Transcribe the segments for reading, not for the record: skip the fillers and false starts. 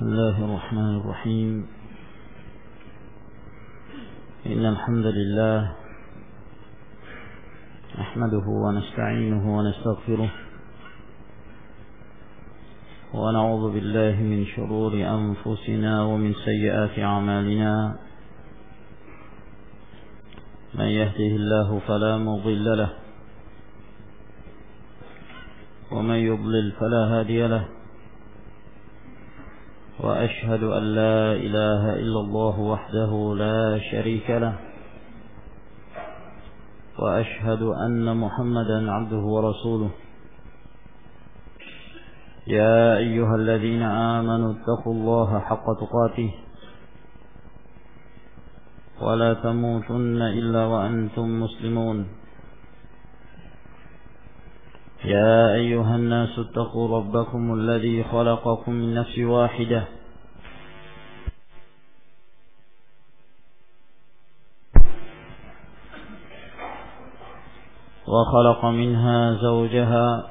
بسم الله الرحمن الرحيم إن الحمد لله نحمده ونستعينه ونستغفره ونعوذ بالله من شرور أنفسنا ومن سيئات أعمالنا من يهده الله فلا مضل له ومن يضلل فلا هادي له وأشهد أن لا إله إلا الله وحده لا شريك له وأشهد أن محمدا عبده ورسوله يا أيها الذين آمنوا اتقوا الله حق تقاته ولا تموتن إلا وأنتم مسلمون يا أيها الناس اتقوا ربكم الذي خلقكم من نفس واحدة وخلق منها زوجها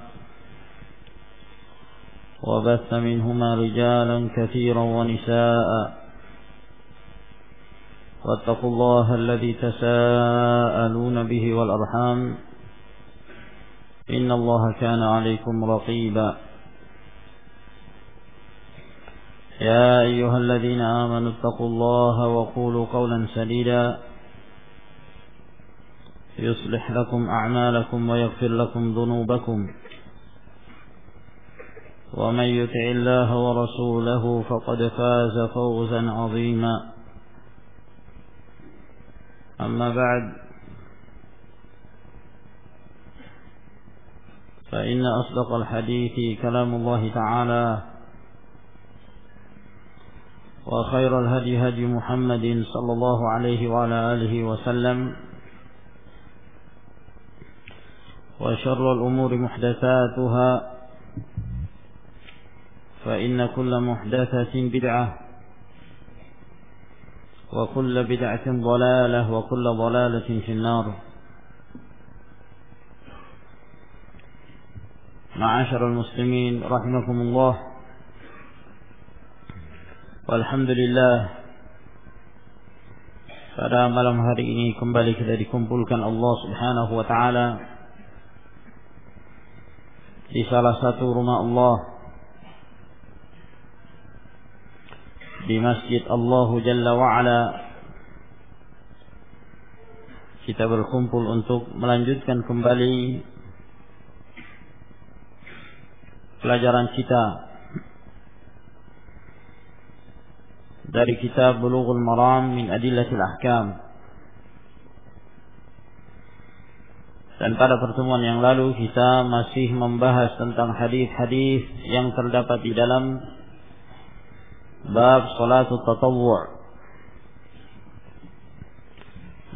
وبث منهما رجالا كثيرا ونساء واتقوا الله الذي تساءلون به والأرحام إن الله كان عليكم رقيبا يا أيها الذين آمنوا اتقوا الله وقولوا قولا سديدا يصلح لكم أعمالكم ويغفر لكم ذنوبكم ومن يطع الله ورسوله فقد فاز فوزا عظيما أما بعد فإن أصدق الحديث كلام الله تعالى وخير الهدي هدي محمد صلى الله عليه وعلى آله وسلم وشر الأمور محدثاتها فإن كل محدثة بدعة وكل بدعة ضلالة وكل ضلالة في النار. Ma'asyiral muslimin rahimakumullah. Walhamdulillah, pada malam hari ini kembali kita dikumpulkan Allah Subhanahu wa taala di salah satu rumah Allah, di Masjid Allah Jalla wa Ala. Kita berkumpul untuk melanjutkan kembali pelajaran kita dari kitab Bulughul Maram min Adillatil Ahkam. Dan pada pertemuan yang lalu kita masih membahas tentang hadis-hadis yang terdapat di dalam bab salatul tatawwu'.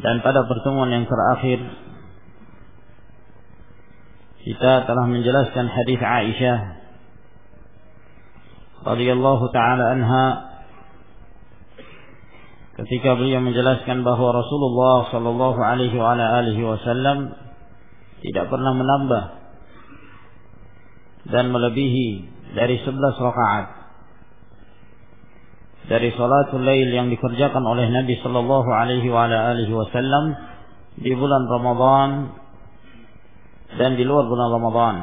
Dan pada pertemuan yang terakhir kita telah menjelaskan hadis Aisyah radhiyallahu taala anha ketika beliau menjelaskan bahwa Rasulullah sallallahu alaihi wa alihi wasallam tidak pernah menambah dan melebihi dari 11 rakaat dari salatul lail yang dikerjakan oleh Nabi sallallahu alaihi wa alihi wasallam di bulan Ramadan dan di luar bulan Ramadan.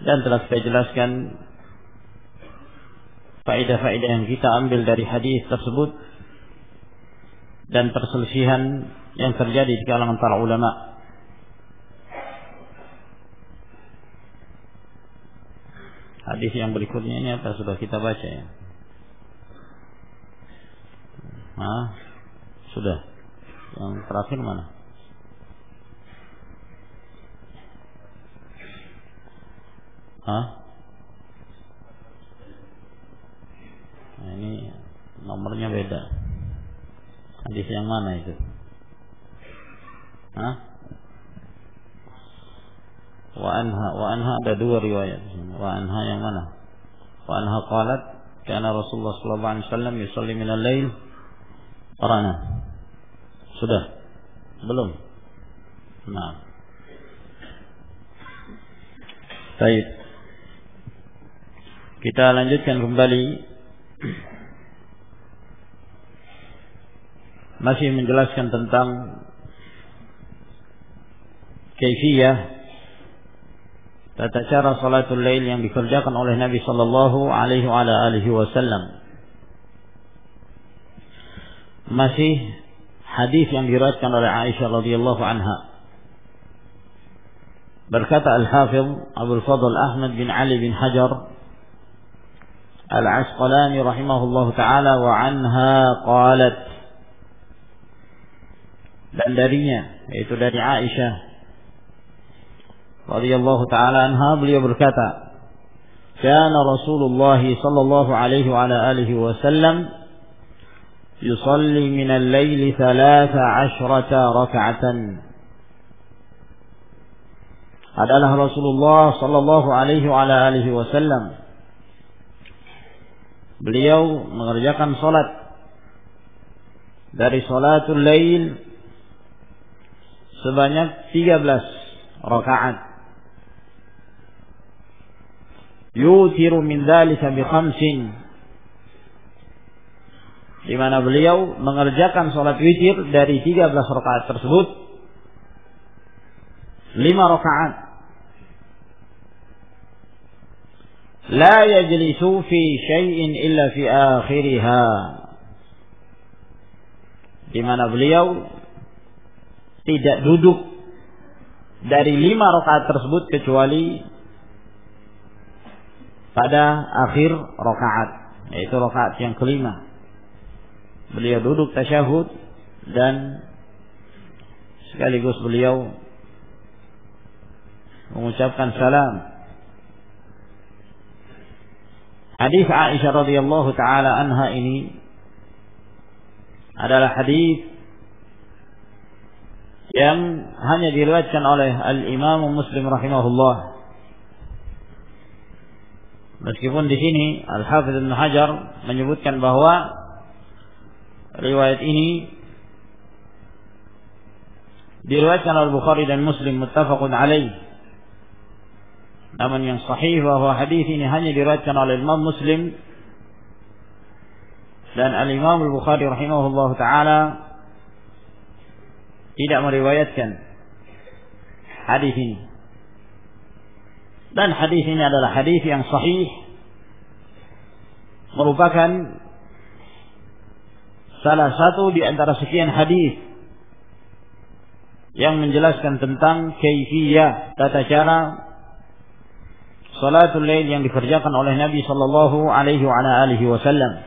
Dan telah saya jelaskan faedah-faedah yang kita ambil dari hadis tersebut dan perselisihan yang terjadi di kalangan para ulama. Hadis yang berikutnya ini apa sudah kita baca ya? Sudah. Yang terakhir mana? Nah, ini nomornya beda. Hadis yang mana itu? Wa anha ada dua riwayat. Wa anha yang mana? Wa anha qalat kana Rasulullah sallallahu alaihi wasallam yusalli min al-lail qarana. Sudah? Belum? Nah. Baik. Kita lanjutkan kembali masih menjelaskan tentang kaifiyah tata cara salatul lail yang dikerjakan oleh Nabi sallallahu alaihi wasallam. Masih hadis yang diriwayatkan oleh Aisyah radhiyallahu anha. Berkata Al-Hafidz Abdul Fadl Ahmad bin Ali bin Hajar Al-Asqalani rahimahullahu taala, wa anha qalat, dan darinya, yaitu dari Aisyah radhiyallahu taala anha, beliau berkata, kana Rasulullah sallallahu alaihi wa ala alihi wasallam yusalli min al-laili 13 rak'atan. Adalah Rasulullah sallallahu alaihi wa ala alihi wasallam, beliau mengerjakan salat dari salatul lail sebanyak 13 rakaat. Yutiru min dzalika bi 5, di mana beliau mengerjakan salat witir dari 13 rakaat tersebut 5 rakaat. La yajlisu fi syai'in illa fi akhiriha, di mana beliau tidak duduk dari 5 rakaat tersebut kecuali pada akhir rakaat, yaitu rakaat yang kelima. Beliau duduk tasyahud dan sekaligus beliau mengucapkan salam. Hadis Aisyah radhiyallahu taala anha ini adalah hadis yang hanya diriwayatkan oleh Al-Imam Muslim rahimahullah. Meskipun di sini Al-Hafidz Ibnu Hajar menyebutkan bahwa riwayat ini diriwayatkan oleh Bukhari dan Muslim muttafaqun alaih. Namun yang sahih bahwa hadis ini hanya diriwayatkan oleh Imam Muslim dan Al-Imam Al-Bukhari rahimahullah taala tidak meriwayatkan hadis ini. Dan hadis ini adalah hadis yang sahih, merupakan salah satu di antara sekian hadis yang menjelaskan tentang kaifiyah, tata cara salatul lail yang dikerjakan oleh Nabi sallallahu alaihi wasallam.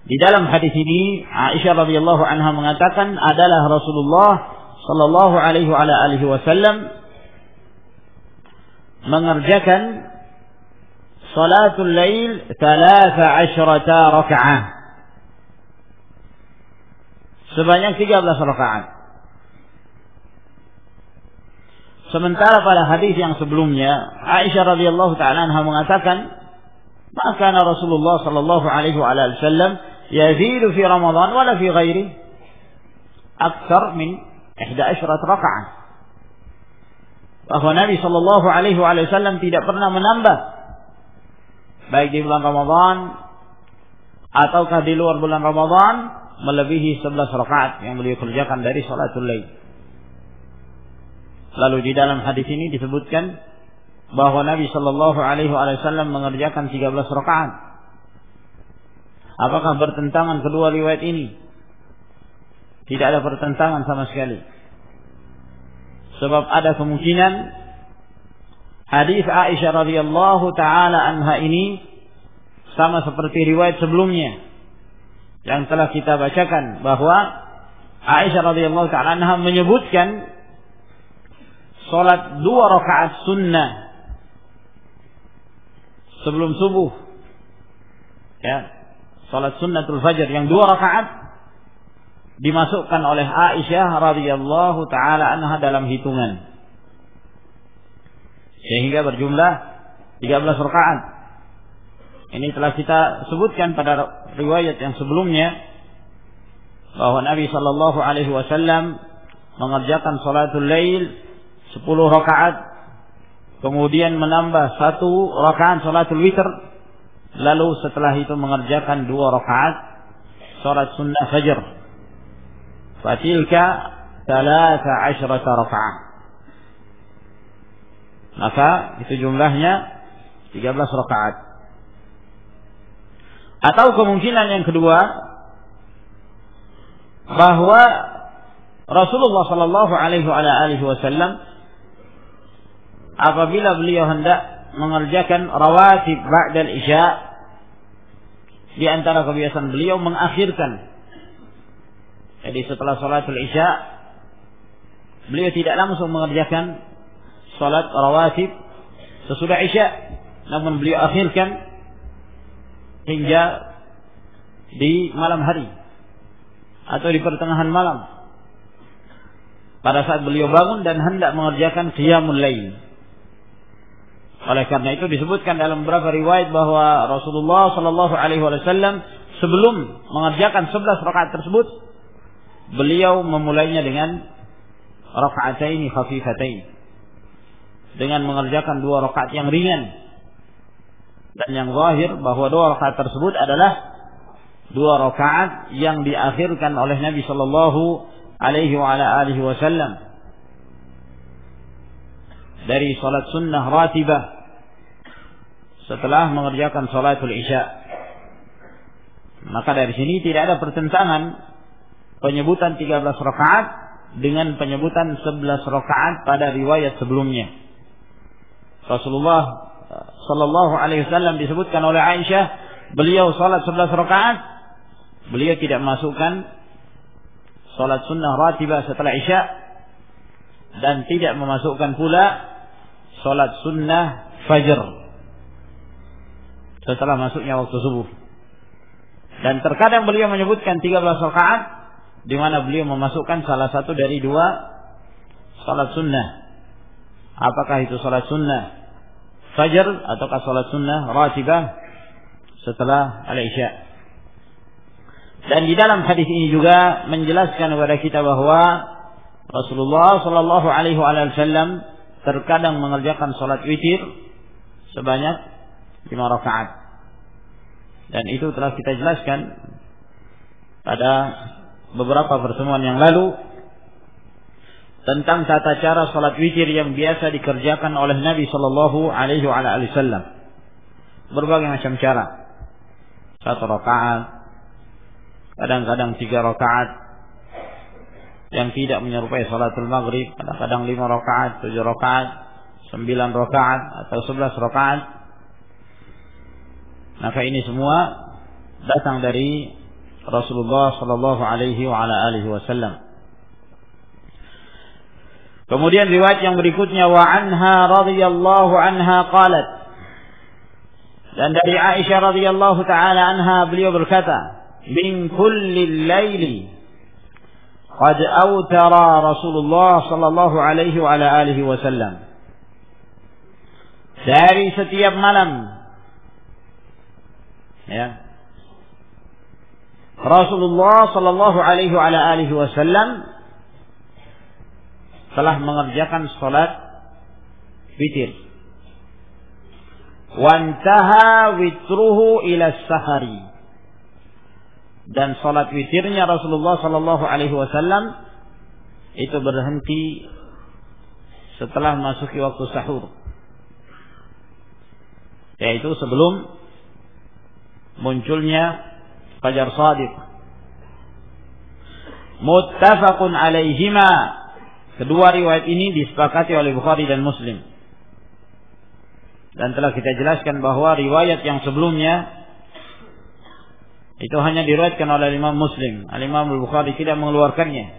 Di dalam hadis ini Aisyah radhiyallahu anha mengatakan, adalah Rasulullah sallallahu alaihi wasallam mengerjakan salatul lail 13 raka'ah, sebanyak 13 rakaat. Sementara pada hadis yang sebelumnya Aisyah radhiyallahu taala anha mengatakan, maka Rasulullah sallallahu alaihi wasallam yazidu fi Ramadan wala fi ghairi akthar min 11 rakaat. Bahwa Nabi sallallahu alaihi wasallam tidak pernah menambah baik di bulan Ramadan ataukah di luar bulan Ramadan melebihi 11 rakaat yang beliau kerjakan dari salatul lail. Lalu di dalam hadis ini disebutkan bahwa Nabi sallallahu alaihi wasallam mengerjakan 13 rakaat. Apakah bertentangan kedua riwayat ini? Tidak ada pertentangan sama sekali. Sebab ada kemungkinan hadis Aisyah radhiyallahu taala anha ini sama seperti riwayat sebelumnya yang telah kita bacakan, bahwa Aisyah radhiyallahu taala anha menyebutkan salat 2 rakaat sunnah sebelum subuh, ya, salat sunnatul fajr yang 2 rakaat dimasukkan oleh Aisyah radhiyallahu taala anha dalam hitungan, sehingga berjumlah 13 rakaat. Ini telah kita sebutkan pada riwayat yang sebelumnya bahwa Nabi sallallahu alaihi wasallam mengerjakan salatul lail 10 rakaat kemudian menambah 1 rakaat salatul witir, lalu setelah itu mengerjakan 2 rakaat salat sunnah fajr. Fatilka 13 rakaat. Maka itu jumlahnya 13 rakaat. Atau kemungkinan yang kedua, bahwa Rasulullah sallallahu alaihi wasallam apabila beliau hendak mengerjakan rawatib ba'dal isya, di antara kebiasaan beliau mengakhirkan. Jadi setelah salatul isya beliau tidak langsung mengerjakan salat rawatib sesudah isya, namun beliau akhirkan hingga di malam hari atau di pertengahan malam, pada saat beliau bangun dan hendak mengerjakan qiyamul lail. Oleh karena itu disebutkan dalam beberapa riwayat bahwa Rasulullah sallallahu alaihi wasallam sebelum mengerjakan 11 rakaat tersebut, beliau memulainya dengan raka'ataini khafifatain, dengan mengerjakan 2 rakaat yang ringan. Dan yang zahir bahwa 2 rakaat tersebut adalah 2 rakaat yang diakhirkan oleh Nabi sallallahu alaihi wasallam dari salat sunnah ratibah setelah mengerjakan salatul isya. Maka dari sini tidak ada pertentangan penyebutan 13 rakaat dengan penyebutan 11 rakaat pada riwayat sebelumnya. Rasulullah sallallahu alaihi wasallam disebutkan oleh Aisyah, beliau salat 11 rakaat, beliau tidak masukkan salat sunnah ratibah setelah isya, dan tidak memasukkan pula salat sunnah fajr setelah masuknya waktu subuh. Dan terkadang beliau menyebutkan 13 rakaat, di mana beliau memasukkan salah satu dari 2 salat sunnah. Apakah itu salat sunnah fajr ataukah salat sunnah ratibah setelah al-isya. Dan di dalam hadis ini juga menjelaskan kepada kita bahwa Rasulullah sallallahu alaihi wasallam terkadang mengerjakan salat witir sebanyak 5 rakaat. Dan itu telah kita jelaskan pada beberapa pertemuan yang lalu tentang tata cara salat witir yang biasa dikerjakan oleh Nabi sallallahu alaihi wasallam. Berbagai macam cara. 1 rakaat, kadang-kadang 3 rakaat yang tidak menyerupai salatul maghrib, kadang-kadang 5 rakaat, 7 rakaat, 9 rakaat atau 11 rakaat. Maka ini semua datang dari Rasulullah sallallahu alaihi wasallam. Kemudian riwayat yang berikutnya, wa anha radhiyallahu anha qalat, dan dari Aisyah radhiyallahu taala anha beliau berkata, min kulli laili qad awtara Rasulullah sallallahu alaihi wasallam, dari setiap malam ya, Rasulullah sallallahu alaihi wasallam telah mengerjakan salat witir. Wantaha witruhu ila sahari, dan salat witirnya Rasulullah sallallahu alaihi wasallam itu berhenti setelah masuki waktu sahur, yaitu sebelum munculnya fajar shadiq. Muttafaqun alaihima, kedua riwayat ini disepakati oleh Bukhari dan Muslim. Dan telah kita jelaskan bahwa riwayat yang sebelumnya itu hanya diriwayatkan oleh Imam Muslim. Al-Imam Al-Bukhari tidak mengeluarkannya.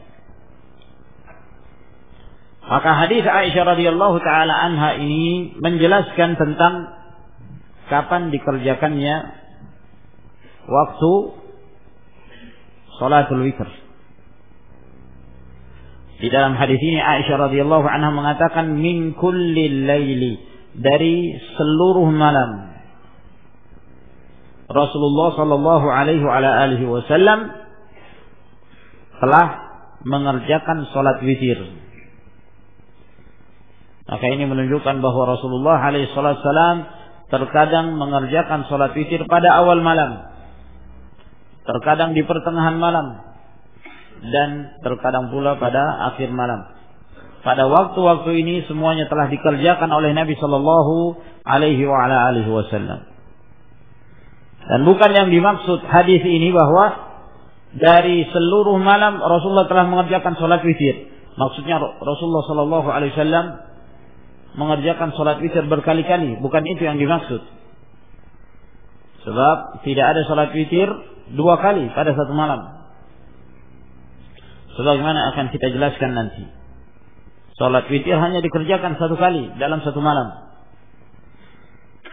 Maka hadis Aisyah radhiyallahu taala anha ini menjelaskan tentang kapan dikerjakannya waktu salatul witir. Di dalam hadis ini Aisyah radhiyallahu anha mengatakan min kulli laili, dari seluruh malam. Rasulullah sallallahu alaihi wasallam telah mengerjakan salat witir. Maka ini menunjukkan bahwa Rasulullah SAW terkadang mengerjakan sholat witir pada awal malam, terkadang di pertengahan malam, dan terkadang pula pada akhir malam. Pada waktu-waktu ini semuanya telah dikerjakan oleh Nabi Sallallahu Alaihi Wasallam. Dan bukan yang dimaksud hadis ini bahwa dari seluruh malam Rasulullah telah mengerjakan sholat witir. Maksudnya Rasulullah Sallallahu Alaihi Wasallam mengerjakan sholat witir berkali-kali. Bukan itu yang dimaksud. Sebab tidak ada sholat witir 2 kali pada satu malam. Sebagaimana akan kita jelaskan nanti. Sholat witir hanya dikerjakan 1 kali dalam satu malam.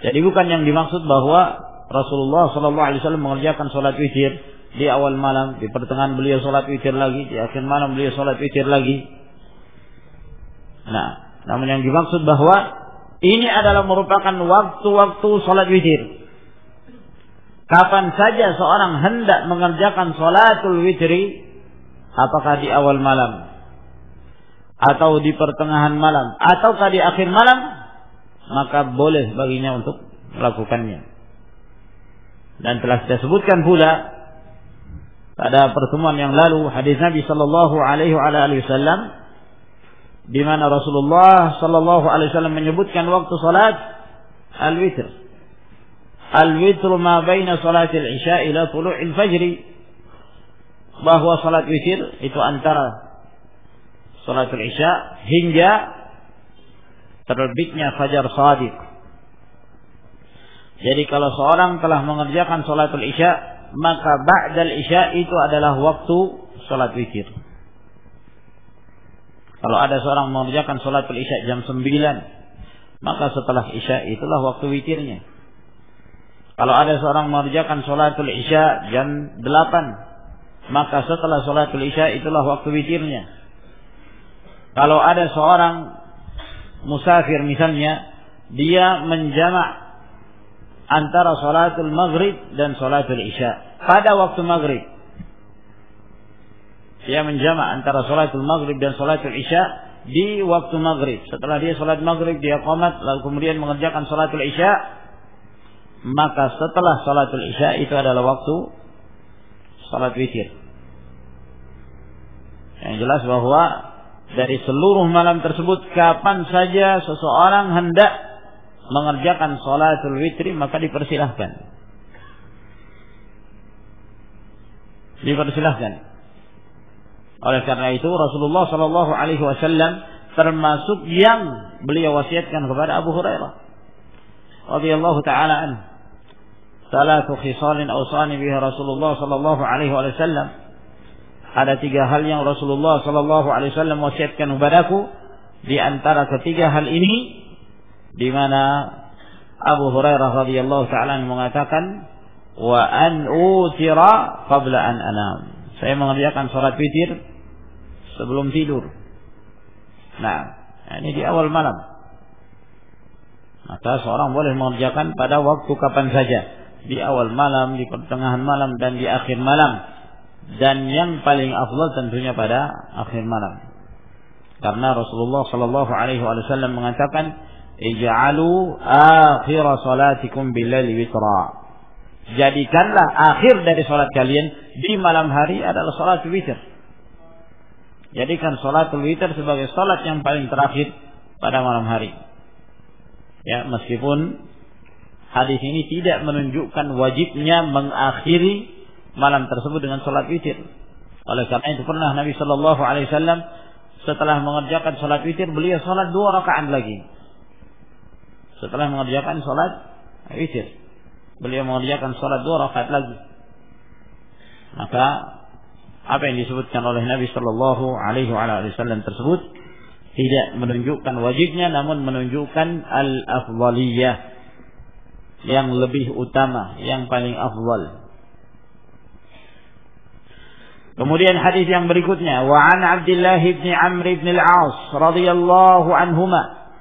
Jadi bukan yang dimaksud bahwa Rasulullah SAW mengerjakan sholat witir di awal malam, di pertengahan beliau sholat witir lagi, di akhir malam beliau sholat witir lagi. Nah, namun yang dimaksud bahwa ini adalah merupakan waktu-waktu sholat witir. Kapan saja seorang hendak mengerjakan sholatul witri, apakah di awal malam, atau di pertengahan malam, ataukah di akhir malam, maka boleh baginya untuk melakukannya. Dan telah kita sebutkan pula pada pertemuan yang lalu hadis Nabi Sallallahu Alaihi Wasallam, di mana Rasulullah Sallallahu Alaihi Wasallam menyebutkan waktu salat al-witr. Al-witr ma baina salatil isya ila tulu'il fajri. Bahwa salat witir itu antara salatul isya hingga terbitnya fajar shadiq. Jadi kalau seorang telah mengerjakan salatul isya, maka ba'dal isya itu adalah waktu salat witir. Kalau ada seorang mengerjakan sholatul isya jam 9, maka setelah isya itulah waktu witirnya. Kalau ada seorang mengerjakan sholatul isya jam 8, maka setelah sholatul isya itulah waktu witirnya. Kalau ada seorang musafir misalnya, dia menjamak antara sholatul maghrib dan sholatul isya pada waktu maghrib. Dia menjamak antara sholatul maghrib dan sholatul isya di waktu maghrib. Setelah dia sholat maghrib, dia qomat, lalu kemudian mengerjakan sholatul isya, maka setelah sholatul isya itu adalah waktu sholat witir. Yang jelas bahwa dari seluruh malam tersebut, kapan saja seseorang hendak mengerjakan sholatul witri, maka dipersilahkan. Oleh karena itu Rasulullah Sallallahu Alaihi Wasallam termasuk yang beliau wasiatkan kepada Abu Hurairah radhiyallahu taala anhu, salatu khisalin awsani biha Rasulullah Sallallahu Alaihi Wasallam. Ada 3 hal yang Rasulullah Sallallahu Alaihi Wasallam wasiatkan kepadaku. Di antara ketiga hal ini, di mana Abu Hurairah radhiyallahu taala mengatakan, wa an utira qabla an anam. Saya mengerjakan sholat witir sebelum tidur. Nah, ini di awal malam. Maka seorang boleh mengerjakan pada waktu kapan saja, di awal malam, di pertengahan malam, dan di akhir malam. Dan yang paling afdal tentunya pada akhir malam. Karena Rasulullah Sallallahu Alaihi Wasallam mengatakan, ij'alu akhir salatikum bil-laili witra. Jadikanlah akhir dari sholat kalian di malam hari adalah sholat witir. Jadikan sholatul witir sebagai sholat yang paling terakhir pada malam hari. Ya, meskipun hadis ini tidak menunjukkan wajibnya mengakhiri malam tersebut dengan sholat witir. Oleh karena itu pernah Nabi Sallallahu Alaihi Wasallam setelah mengerjakan sholat witir, beliau sholat 2 rakaat lagi. Setelah mengerjakan sholat witir, beliau mengerjakan sholat 2 rakaat lagi. Maka apa yang disebutkan oleh Nabi Sallallahu Alaihi Wasallam tersebut tidak menunjukkan wajibnya, namun menunjukkan al-afdaliyah, yang lebih utama, yang paling afdal. Kemudian hadis yang berikutnya, wa an Abdullah bin Amr bin al-As radhiyallahu anhuma.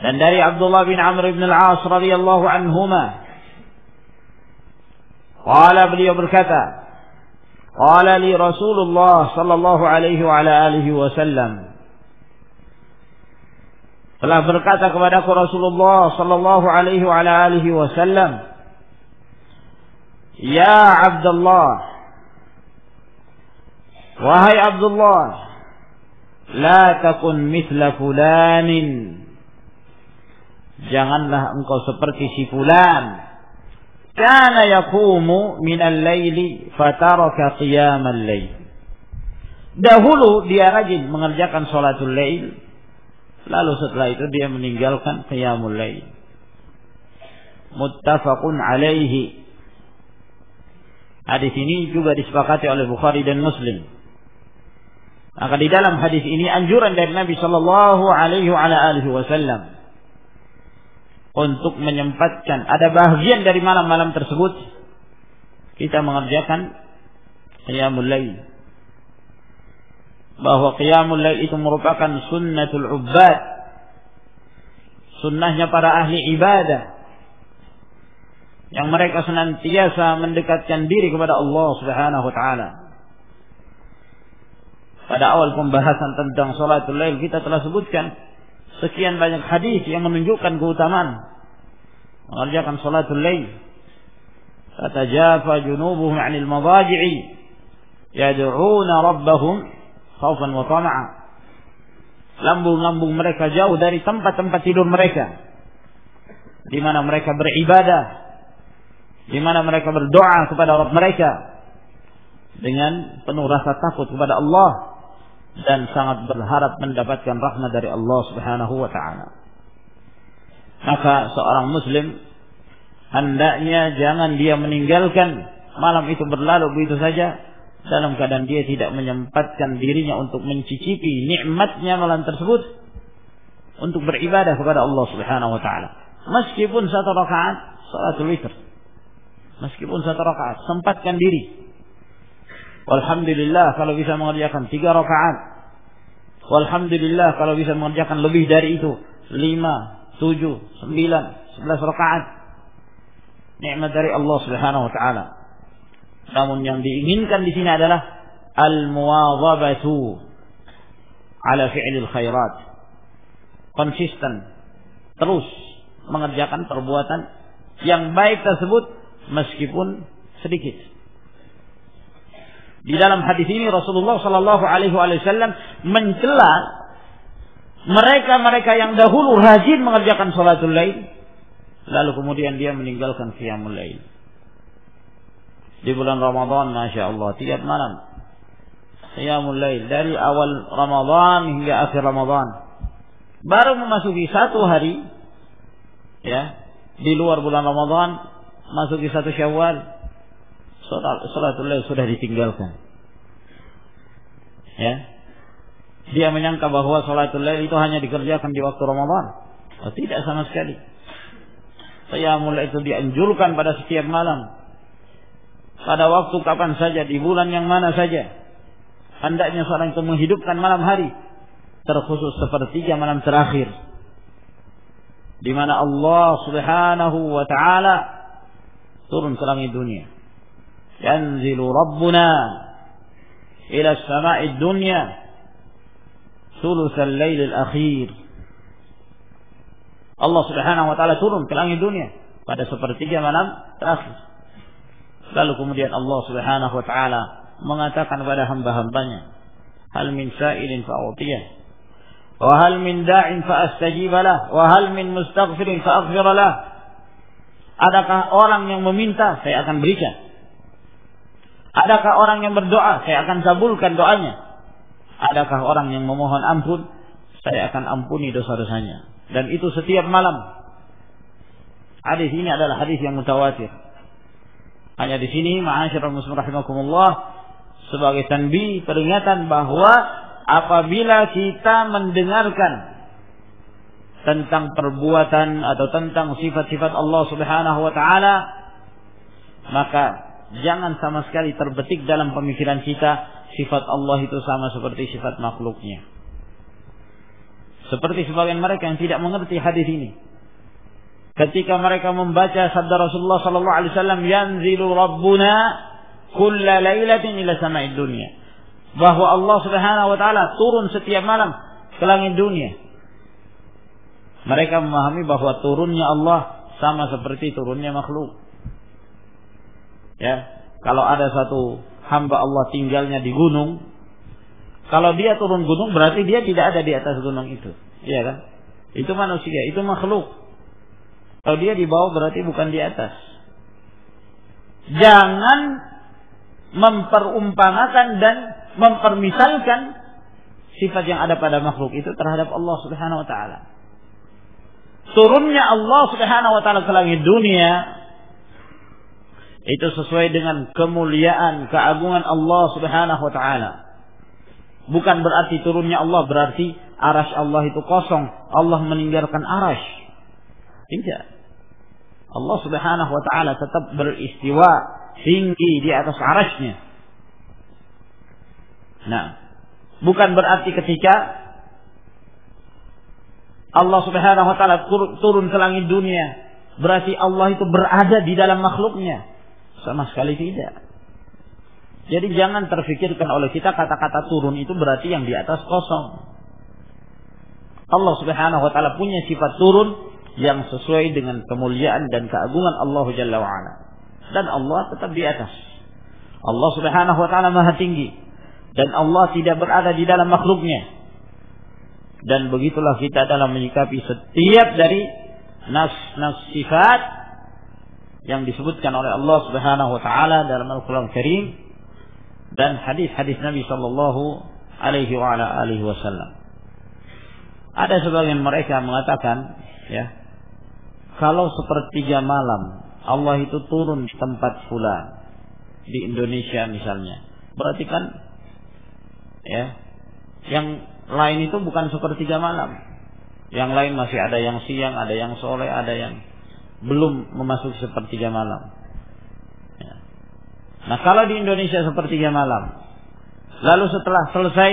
Dan dari Abdullah bin Amr bin al-As radhiyallahu anhuma, qala, beliau berkata, qala li Rasulullah sallallahu alaihi wa ala alihi wasallam, telah berkata kepadaku Rasulullah sallallahu alaihi wa alihi wasallam, ya Abdullah, wahai Abdullah, la takun mithla fulanin, janganlah engkau seperti si fulan, kana yaqumu minal laili fataraka qiyamal lail. Dahulu dia rajin mengerjakan salatul lail, lalu setelah itu dia meninggalkan qiyamul lail. Muttafaqun alaihi. Hadis ini juga disepakati oleh Bukhari dan Muslim. Maka di dalam hadis ini anjuran dari Nabi sallallahu alaihi wasallam untuk menyempatkan, ada bahagian dari malam-malam tersebut kita mengerjakan qiyamul lail. Bahwa qiyamul lail itu merupakan sunnatul ubbad, sunnahnya para ahli ibadah, yang mereka senantiasa mendekatkan diri kepada Allah Subhanahu wa taala. Pada awal pembahasan tentang salatul lail kita telah sebutkan sekian banyak hadis yang menunjukkan keutamaan mengerjakan salatul lail. Tatajafa junubuhum 'anil madaji'i yad'una rabbahum khaufan wa tama'a. Lambung-lambung mereka jauh dari tempat-tempat tidur mereka, di mana mereka beribadah, di mana mereka berdoa kepada Rabb mereka dengan penuh rasa takut kepada Allah dan sangat berharap mendapatkan rahmat dari Allah Subhanahu wa taala. Maka seorang muslim hendaknya jangan dia meninggalkan malam itu berlalu begitu saja dalam keadaan dia tidak menyempatkan dirinya untuk mencicipi nikmatnya malam tersebut untuk beribadah kepada Allah Subhanahu wa taala. Meskipun satu rakaat salatul witir, meskipun satu rakaat, sempatkan diri. Walhamdulillah kalau bisa mengerjakan 3 rakaat. Walhamdulillah kalau bisa mengerjakan lebih dari itu, 5, 7, 9, 11 rakaat. Nikmat dari Allah Subhanahu wa taala. Namun yang diinginkan di sini adalah al-muwadhabatu ala fi'lil khairat. Konsisten, terus mengerjakan perbuatan yang baik tersebut meskipun sedikit. Di dalam hadis ini Rasulullah sallallahu alaihi wasallam mencela mereka-mereka yang dahulu rajin mengerjakan salatul lail, lalu kemudian dia meninggalkan qiyamul lail. Di bulan Ramadan, Masya Allah, tiap malam qiyamul lail dari awal Ramadan hingga akhir Ramadan. Baru memasuki 1 hari, ya, di luar bulan Ramadan, masuki 1 Syawal, salatul lail sudah ditinggalkan. Ya, dia menyangka bahwa salatul lail itu hanya dikerjakan di waktu Ramadan. Oh, tidak sama sekali. Qiyamul lail itu dianjurkan pada setiap malam, pada waktu kapan saja, di bulan yang mana saja. Hendaknya seorang itu menghidupkan malam hari, terkhusus sepertiga malam terakhir, di mana Allah Subhanahu wa taala turun ke langit dunia. Yanzilu Rabbuna ila as-sama'id dunya thulutsal lailil akhir. Allah Subhanahu wa taala turun ke langit dunia pada sepertiga malam terakhir. Lalu kemudian Allah Subhanahu wa taala mengatakan kepada hamba-hambanya, hal min sa'ilin fa'utiyah, wa hal min da'in fa'astajib lah, wa hal min mustaghfirin fa'aghfir lah. Adakah orang yang meminta, saya akan berikan. Adakah orang yang berdoa, saya akan kabulkan doanya. Adakah orang yang memohon ampun, saya akan ampuni dosa-dosanya. Dan itu setiap malam. Hadis ini adalah hadis yang mutawatir. Hanya di sini, ma'asyiral muslimin rahimakumullah, sebagai tanbih, peringatan bahwa apabila kita mendengarkan tentang perbuatan atau tentang sifat-sifat Allah Subhanahu wa taala, maka jangan sama sekali terbetik dalam pemikiran kita sifat Allah itu sama seperti sifat makhluknya. Seperti sebagian mereka yang tidak mengerti hadis ini, ketika mereka membaca sabda Rasulullah sallallahu alaihi wasallam, yanzilu rabbuna kulla lailatin ila sama'id dunya, bahwa Allah Subhanahu wa taala turun setiap malam ke langit dunia. Mereka memahami bahwa turunnya Allah sama seperti turunnya makhluk. Ya, kalau ada satu hamba Allah tinggalnya di gunung, kalau dia turun gunung berarti dia tidak ada di atas gunung itu. Iya kan? Itu manusia, itu makhluk. Kalau dia di bawah berarti bukan di atas. Jangan memperumpamakan dan mempermisalkan sifat yang ada pada makhluk itu terhadap Allah Subhanahu wa taala. Turunnya Allah Subhanahu wa taala ke langit dunia itu sesuai dengan kemuliaan, keagungan Allah Subhanahu wa taala. Bukan berarti turunnya Allah berarti arasy Allah itu kosong, Allah meninggalkan arasy. Tidak. Allah Subhanahu wa taala tetap beristiwa tinggi di atas arasy-Nya. Nah, bukan berarti ketika Allah Subhanahu wa taala turun ke langit dunia berarti Allah itu berada di dalam makhluknya. Sama sekali tidak. Jadi jangan terfikirkan oleh kita kata-kata turun itu berarti yang di atas kosong. Allah Subhanahu wa taala punya sifat turun yang sesuai dengan kemuliaan dan keagungan Allah Jalla wa ala. Dan Allah tetap di atas. Allah Subhanahu wa taala Maha tinggi dan Allah tidak berada di dalam makhluknya. Dan begitulah kita dalam menyikapi setiap dari nas-nas sifat yang disebutkan oleh Allah Subhanahu wa taala dalam Al-Qur'an Karim dan hadis-hadis Nabi sallallahu alaihi wa ala alihi wasallam. Ada sebagian mereka mengatakan, ya, kalau sepertiga malam Allah itu turun di tempat fulan di Indonesia misalnya, berarti kan ya, yang lain itu bukan sepertiga malam. Yang lain masih ada yang siang, ada yang sore, ada yang belum memasuki sepertiga malam. Ya. Nah, kalau di Indonesia sepertiga malam, lalu setelah selesai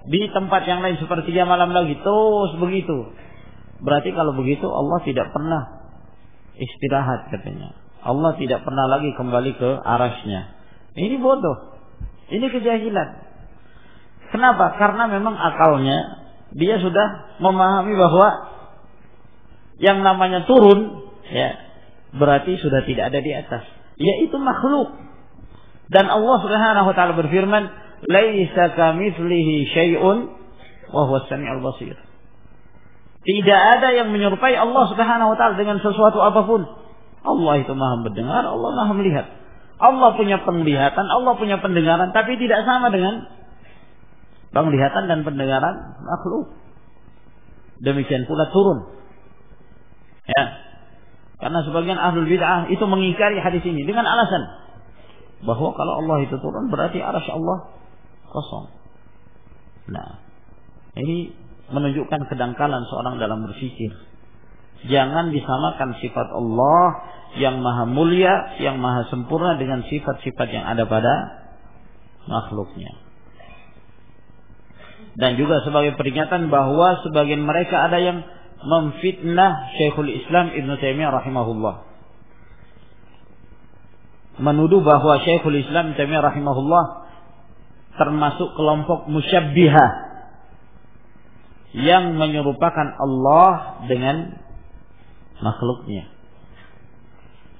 di tempat yang lain sepertiga malam lagi, terus begitu. Berarti kalau begitu Allah tidak pernah istirahat katanya. Allah tidak pernah lagi kembali ke arasy-Nya. Ini bodoh. Ini kejahilan. Kenapa? Karena memang akalnya dia sudah memahami bahwa yang namanya turun, ya, berarti sudah tidak ada di atas. Yaitu makhluk. Dan Allah Subhanahu wa taala berfirman, "Laisa kamitslihi syai'un wa huwas samiul basir." Tidak ada yang menyerupai Allah Subhanahu wa taala dengan sesuatu apapun. Allah itu Maha mendengar, Allah Maha melihat. Allah punya penglihatan, Allah punya pendengaran, tapi tidak sama dengan penglihatan dan pendengaran makhluk. Demikian pula turun. Ya. Karena sebagian ahlul bid'ah itu mengingkari hadis ini dengan alasan bahwa kalau Allah itu turun berarti arasy Allah kosong. Nah, ini menunjukkan kedangkalan seorang dalam berpikir. Jangan disamakan sifat Allah yang maha mulia, yang maha sempurna dengan sifat-sifat yang ada pada makhluknya. Dan juga sebagai peringatan bahwa sebagian mereka ada yang memfitnah Syekhul Islam Ibn Taimiyah rahimahullah. Menuduh bahwa Syekhul Islam Ibn Taimiyah rahimahullah termasuk kelompok musyabbihah yang menyerupakan Allah dengan makhluknya.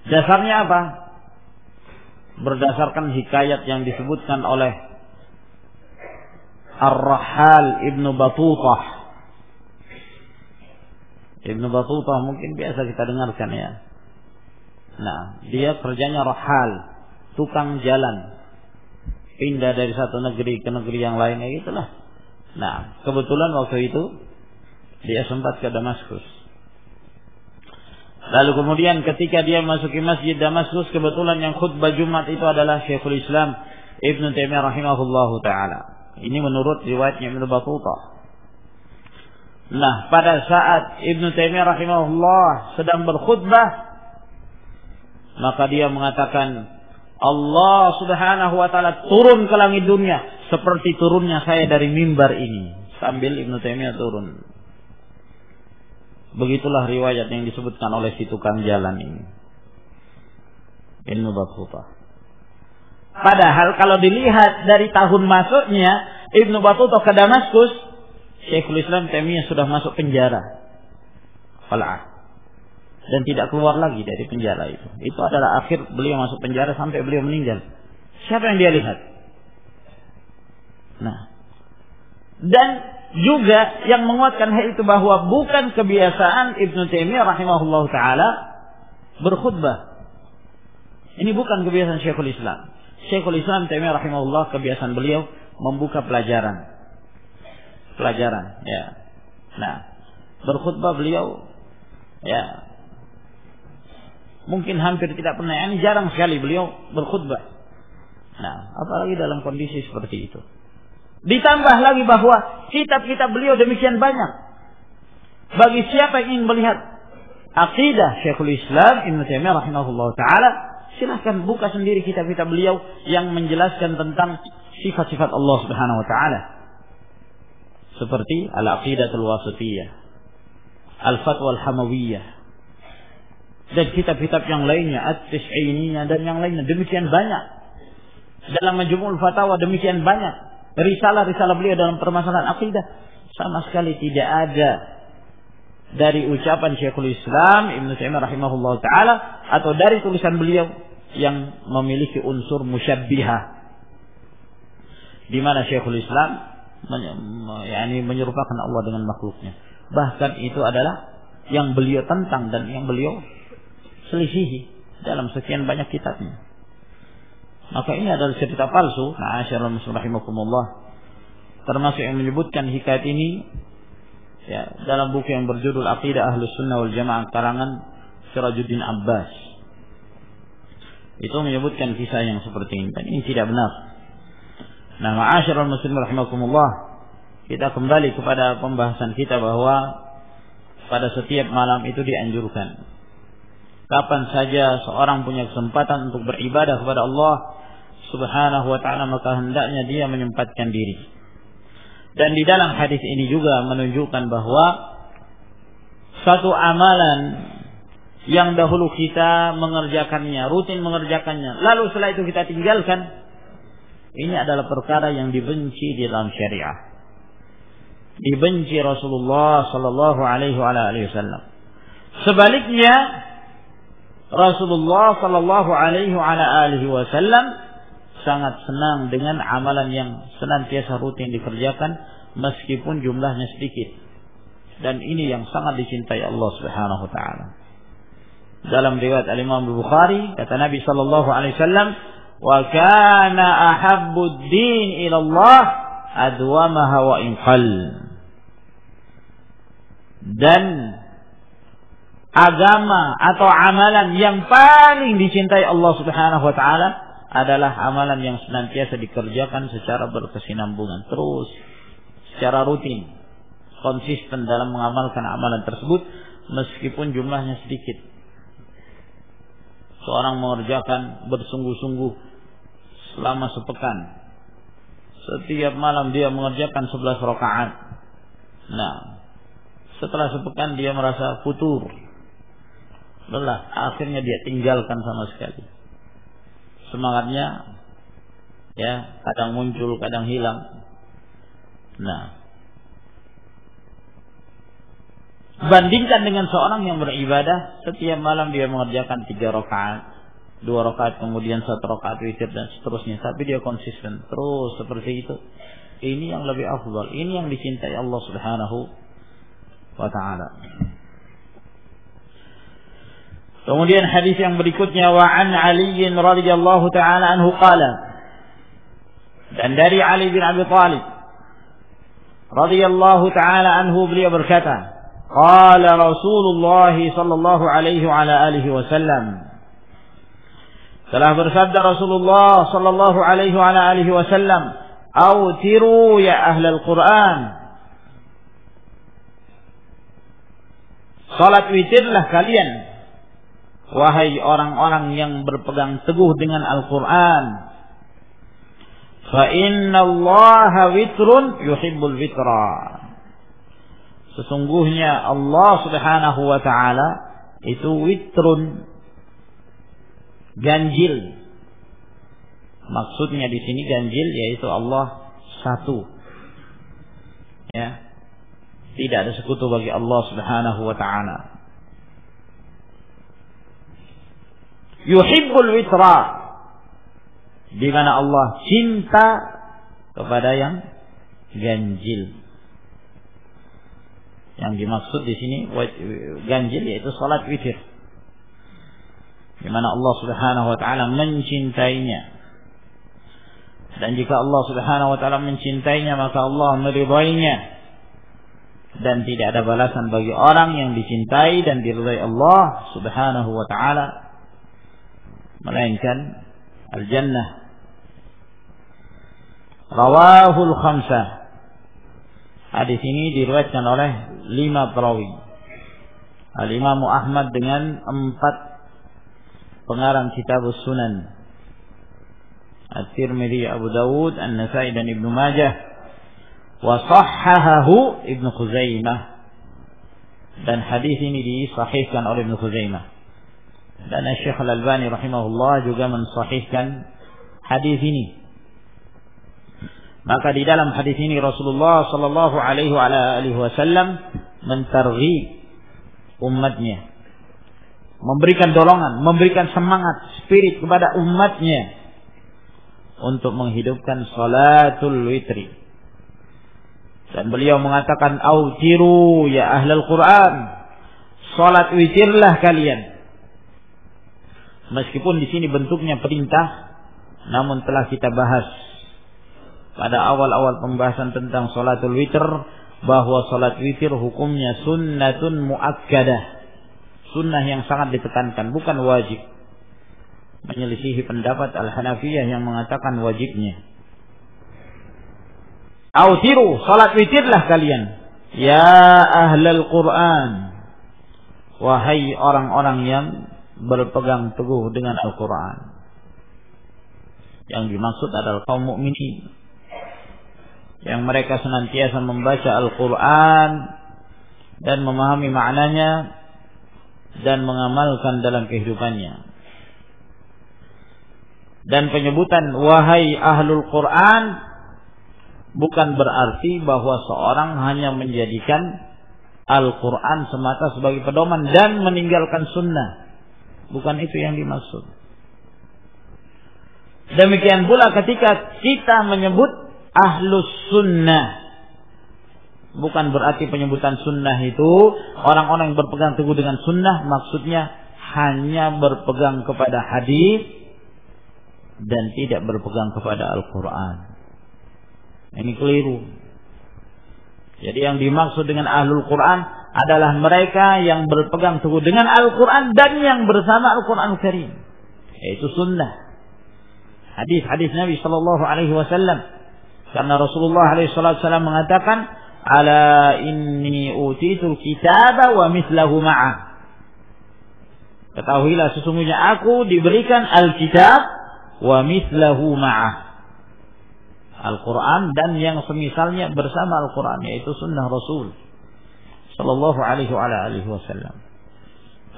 Dasarnya apa? Berdasarkan hikayat yang disebutkan oleh Ar-Rahal Ibn Batutah. Ibn Batutah mungkin biasa kita dengarkan ya. Nah, dia kerjanya rahal, tukang jalan, pindah dari satu negeri ke negeri yang lain, ya gitulah. Nah, kebetulan waktu itu dia sempat ke Damaskus. Lalu kemudian ketika dia masuki masjid Damaskus, kebetulan yang khutbah Jumat itu adalah Syekhul Islam Ibn Taimiyah rahimahullahu ta'ala. Ini menurut riwayatnya Ibn Batutah. Nah, pada saat Ibn Taimiyah rahimahullah sedang berkhutbah, maka dia mengatakan, Allah Subhanahu wa ta'ala turun ke langit dunia seperti turunnya saya dari mimbar ini. Sambil Ibn Taimiyah turun. Begitulah riwayat yang disebutkan oleh si tukang jalan ini, Ibn Batutah. Padahal kalau dilihat dari tahun masuknya Ibn Batutah ke Damaskus, Syekhul Islam Taimiyah sudah masuk penjara. khal'ah. Dan tidak keluar lagi dari penjara itu. Itu adalah akhir beliau masuk penjara sampai beliau meninggal. Siapa yang dia lihat? Nah, dan juga yang menguatkan hal itu bahwa bukan kebiasaan Ibnu Taimiyah rahimahullahu taala berkhutbah. Ini bukan kebiasaan Syekhul Islam. Syekhul Islam Taimiyah rahimahullah, kebiasaan beliau membuka pelajaran, ya. Nah, berkhutbah beliau, ya, mungkin hampir tidak pernah, ini jarang sekali beliau berkhutbah. Nah, apalagi dalam kondisi seperti itu. Ditambah lagi bahwa kitab-kitab beliau demikian banyak. Bagi siapa yang ingin melihat akidah Syekhul Islam Ibnu Taimiyah rahimahullah taala, silahkan buka sendiri kitab-kitab beliau yang menjelaskan tentang sifat-sifat Allah Subhanahu wa taala. Seperti Al-Aqidatul Wasithiyah, Al-Fatwa Al-Hamawiyah, dan kitab-kitab yang lainnya, At-Tis'iniyah dan yang lainnya demikian banyak. Dalam Majmu'ul Fatawa demikian banyak. Risalah-risalah beliau dalam permasalahan akidah sama sekali tidak ada dari ucapan Syekhul Islam Ibnu Taimiyah rahimahullah taala atau dari tulisan beliau yang memiliki unsur musyabbihah, di mana Syekhul Islam menyerupakan Allah dengan makhluknya. Bahkan itu adalah yang beliau tentang dan yang beliau selisihi dalam sekian banyak kitabnya. Maka ini adalah cerita palsu. Ma'asyiral muslimin rahimakumullah. Termasuk yang menyebutkan hikayat ini, ya, dalam buku yang berjudul Aqidah Ahlus Sunnah wal Jamaah karangan Sirajuddin Abbas. Itu menyebutkan kisah yang seperti ini, dan ini tidak benar. Nah, ma'asyiral muslimin rahimakumullah, kita kembali kepada pembahasan kita bahwa pada setiap malam itu dianjurkan. Kapan saja seorang punya kesempatan untuk beribadah kepada Allah Subhanahu wa ta'ala, maka hendaknya dia menyempatkan diri. Dan di dalam hadis ini juga menunjukkan bahwa satu amalan yang dahulu kita mengerjakannya, rutin mengerjakannya, lalu setelah itu kita tinggalkan, ini adalah perkara yang dibenci di dalam syariah. Dibenci Rasulullah sallallahu alaihi wasallam. Sebaliknya, Rasulullah sallallahu alaihi wasallam sangat senang dengan amalan yang senantiasa rutin dikerjakan meskipun jumlahnya sedikit. Dan ini yang sangat dicintai Allah Subhanahu wa taala. Dalam riwayat Al-Imam Bukhari, kata Nabi sallallahu alaihi wasallam, "Wa kana ahabbud din ila Allah adwamaha wa in qall." Dan agama atau amalan yang paling dicintai Allah Subhanahu wa taala adalah amalan yang senantiasa dikerjakan secara berkesinambungan, terus secara rutin, konsisten dalam mengamalkan amalan tersebut meskipun jumlahnya sedikit. Seorang mengerjakan bersungguh-sungguh selama sepekan. Setiap malam dia mengerjakan 11 rakaat. Nah, setelah sepekan dia merasa futur, lelah, akhirnya dia tinggalkan sama sekali. Semangatnya, ya, kadang muncul, kadang hilang. Nah, bandingkan dengan seorang yang beribadah setiap malam dia mengerjakan 3 rakaat, 2 rakaat, kemudian 1 rakaat witir dan seterusnya, tapi dia konsisten terus seperti itu. Ini yang lebih afdal, ini yang dicintai Allah Subhanahu wa taala. Kemudian hadis yang berikutnya, wa an Ali radhiyallahu taala anhu qala, dan dari Ali bin Abi Thalib radhiyallahu taala anhu beliau berkata, qala Rasulullah sallallahu alaihi wa ala alihi wasallam, telah bersabda Rasulullah sallallahu alaihi wa ala alihi wasallam, autiru ya ahlal Quran, salat witirlah kalian wahai orang-orang yang berpegang teguh dengan Al-Quran. Fa inna Allah witrun yuhibbul witra. Sesungguhnya Allah Subhanahu wa taala itu witrun, ganjil. Maksudnya di sini ganjil yaitu Allah satu. Ya. Tidak ada sekutu bagi Allah Subhanahu wa taala. yuhibbul witra, di mana Allah cinta kepada yang ganjil. Yang dimaksud di sini ganjil yaitu salat witir, di mana Allah Subhanahu wa taala mencintainya. Dan jika Allah Subhanahu wa taala mencintainya, maka Allah meridainya. Dan tidak ada balasan bagi orang yang dicintai dan diridai Allah Subhanahu wa taala melainkan al-jannah. Rawahul khamsah. Hadis ini diriwayatkan oleh 5 perawi. Al-Imam Ahmad dengan 4 pengarang Kitabus Sunan, At-Tirmidzi, Abu Dawud, An-Nasa'i dan Ibnu Majah. Wa sahhahahu Ibnu Khuzaimah, dan hadis ini disahihkan oleh Ibnu Khuzaimah. Dan Syekh Al-Albani rahimahullah juga mensahihkan hadis ini. Maka di dalam hadis ini Rasulullah sallallahu alaihi wasallam mentarghib umatnya, memberikan dorongan, memberikan semangat, spirit kepada umatnya untuk menghidupkan salatul witri. Dan beliau mengatakan, autiru ya ahlal Quran, salat witirlah kalian. Meskipun di sini bentuknya perintah, namun telah kita bahas pada awal-awal pembahasan tentang salatul witir bahwa salat witir hukumnya sunnatun muakkadah, sunnah yang sangat ditekankan, bukan wajib. Menyelisihi pendapat Al-Hanafiyah yang mengatakan wajibnya. Autiru, salat witirlah kalian ya ahlal Quran, wahai orang-orang yang berpegang teguh dengan Al-Quran. Yang dimaksud adalah kaum mukminin yang mereka senantiasa membaca Al-Quran dan memahami maknanya dan mengamalkan dalam kehidupannya. Dan penyebutan wahai ahlul Quran bukan berarti bahwa seorang hanya menjadikan Al-Quran semata sebagai pedoman dan meninggalkan sunnah. Bukan itu yang dimaksud. Demikian pula ketika kita menyebut ahlus sunnah, bukan berarti penyebutan sunnah itu orang-orang yang berpegang teguh dengan sunnah maksudnya hanya berpegang kepada hadis dan tidak berpegang kepada Al-Quran. Ini keliru. Jadi yang dimaksud dengan ahlul Quran adalah mereka yang berpegang teguh dengan Al-Quran dan yang bersama Al-Quran Karim, yaitu sunnah, hadis-hadis Nabi sallallahu alaihi wasallam. Karena Rasulullah alaihi wasallam mengatakan, ala inni utitul kitaba wa mithlahu ma'ah. Ketahuilah sesungguhnya aku diberikan Alkitab wa mithlahu ma'ah, Al-Quran dan yang semisalnya bersama Al-Quran, yaitu sunnah Rasul sallallahu alaihi wasallam.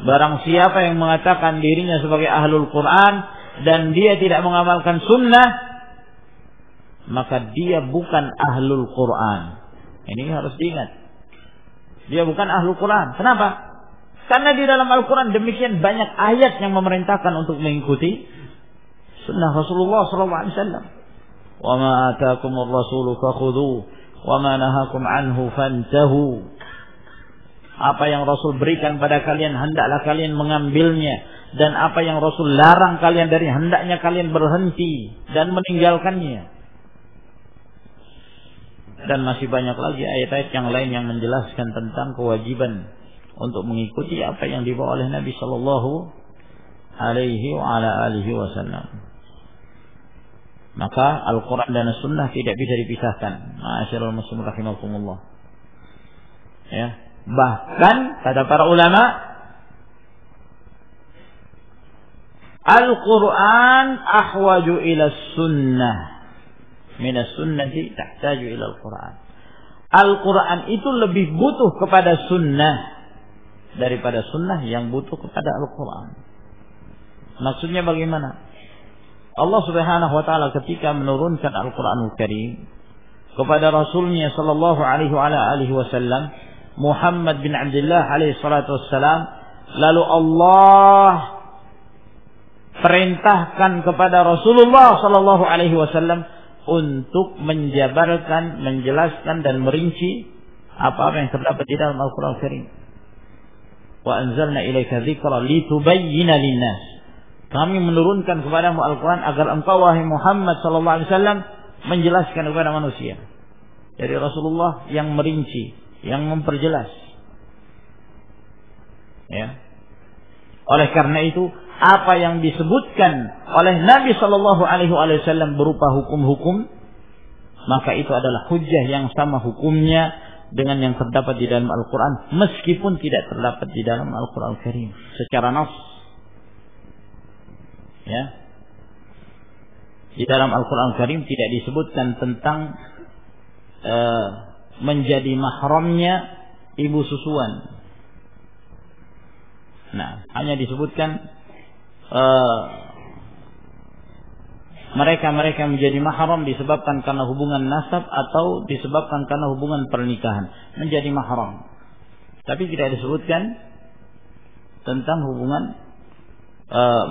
Barang siapa yang mengatakan dirinya sebagai ahlul Quran dan dia tidak mengamalkan sunnah, maka dia bukan ahlul Quran. Ini harus diingat. Dia bukan ahlul Quran. Kenapa? Karena di dalam Al-Quran demikian banyak ayat yang memerintahkan untuk mengikuti sunnah Rasulullah sallallahu alaihi wasallam. Wa ma ataakumur rasulu fakhudhuhu wa ma nahakum anhu fantahu. Apa yang Rasul berikan pada kalian hendaklah kalian mengambilnya, dan apa yang Rasul larang kalian dari hendaknya kalian berhenti dan meninggalkannya. Dan masih banyak lagi ayat-ayat yang lain yang menjelaskan tentang kewajiban untuk mengikuti apa yang dibawa oleh Nabi sallallahu alaihi wasallam. Maka Al-Quran dan Sunnah tidak bisa dipisahkan. Ma'asyiral muslimin rahimakumullah. Ya, bahkan kata para ulama, Al-Quran ahwaju ila sunnah min as-sunnati tahtaju ila Al-Quran. Al-Quran itu lebih butuh kepada sunnah daripada sunnah yang butuh kepada Al-Quran. Maksudnya bagaimana? Allah Subhanahu wa taala ketika menurunkan Al-Qur'anul Karim kepada Rasulnya sallallahu alaihi wasallam Muhammad bin Abdullah alaihi salatu wassalam, lalu Allah perintahkan kepada Rasulullah sallallahu alaihi wasallam untuk menjabarkan, menjelaskan dan merinci apa-apa yang terdapat di dalam Al-Qur'an Karim. Wa anzalna ilaika dzikra litubayyana lin-nas. Kami menurunkan kepadamu Al-Qur'an agar engkau wahai Muhammad sallallahu alaihi wasallam menjelaskan kepada manusia. Dari Rasulullah yang merinci, yang memperjelas. Ya. Oleh karena itu, apa yang disebutkan oleh Nabi sallallahu alaihi wasallam berupa hukum-hukum, maka itu adalah hujjah yang sama hukumnya dengan yang terdapat di dalam Al-Qur'an, meskipun tidak terdapat di dalam Al-Qur'an Karim secara nas. Ya. Di dalam Al-Qur'an Karim tidak disebutkan tentang menjadi mahramnya ibu susuan. Nah, hanya disebutkan mereka menjadi mahram disebabkan karena hubungan nasab atau disebabkan karena hubungan pernikahan, menjadi mahram. Tapi tidak disebutkan tentang hubungan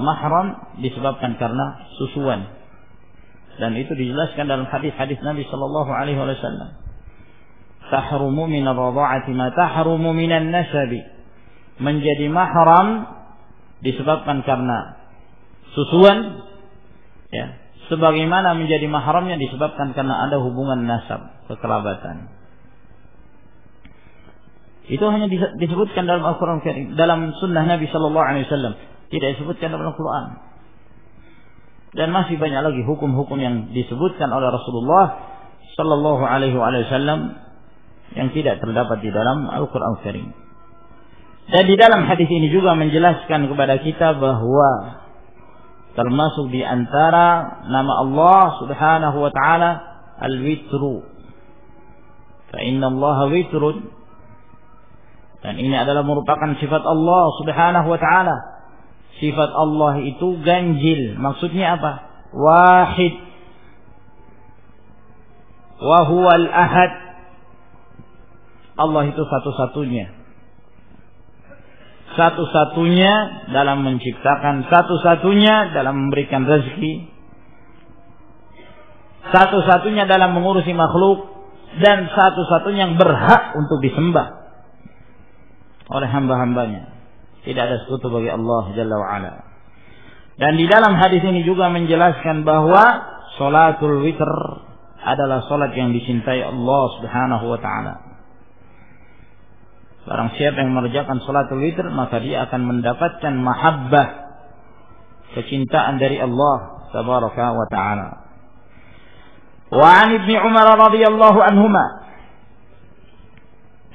mahram disebabkan karena susuan. Dan itu dijelaskan dalam hadis-hadis Nabi sallallahu alaihi wasallam. Tahrumu min ar-radha'ati ma tahrumu min an-nasabi. Menjadi mahram disebabkan karena susuan, ya, sebagaimana menjadi mahramnya disebabkan karena ada hubungan nasab, kekerabatan. Itu hanya disebutkan dalam Al-Qur'an Karim, dalam sunnah Nabi sallallahu alaihi wasallam, tidak disebutkan dalam Al-Qur'an. Dan masih banyak lagi hukum-hukum yang disebutkan oleh Rasulullah sallallahu alaihi wasallam yang tidak terdapat di dalam Al-Qur'an Karim. Dan di dalam hadis ini juga menjelaskan kepada kita bahwa termasuk di antara nama Allah Subhanahu wa taala Al-Witru. Fa inna Allah witrun. Dan ini adalah merupakan sifat Allah Subhanahu wa taala. Sifat Allah itu ganjil. Maksudnya apa? Wahid. Wa huwal ahad. Allah itu satu-satunya. Satu-satunya dalam menciptakan, satu-satunya dalam memberikan rezeki, satu-satunya dalam mengurusi makhluk, dan satu-satunya yang berhak untuk disembah oleh hamba-hambanya. Tidak ada sekutu bagi Allah Jalla wa'ala. Dan di dalam hadis ini juga menjelaskan bahwa salatul witr adalah salat yang dicintai Allah Subhanahu wa ta'ala. Barang siapa yang mengerjakan salatul witr, maka dia akan mendapatkan mahabbah, kecintaan dari Allah Tabaraka wa ta'ala. Wa 'an Ibnu Umar radhiyallahu anhuma,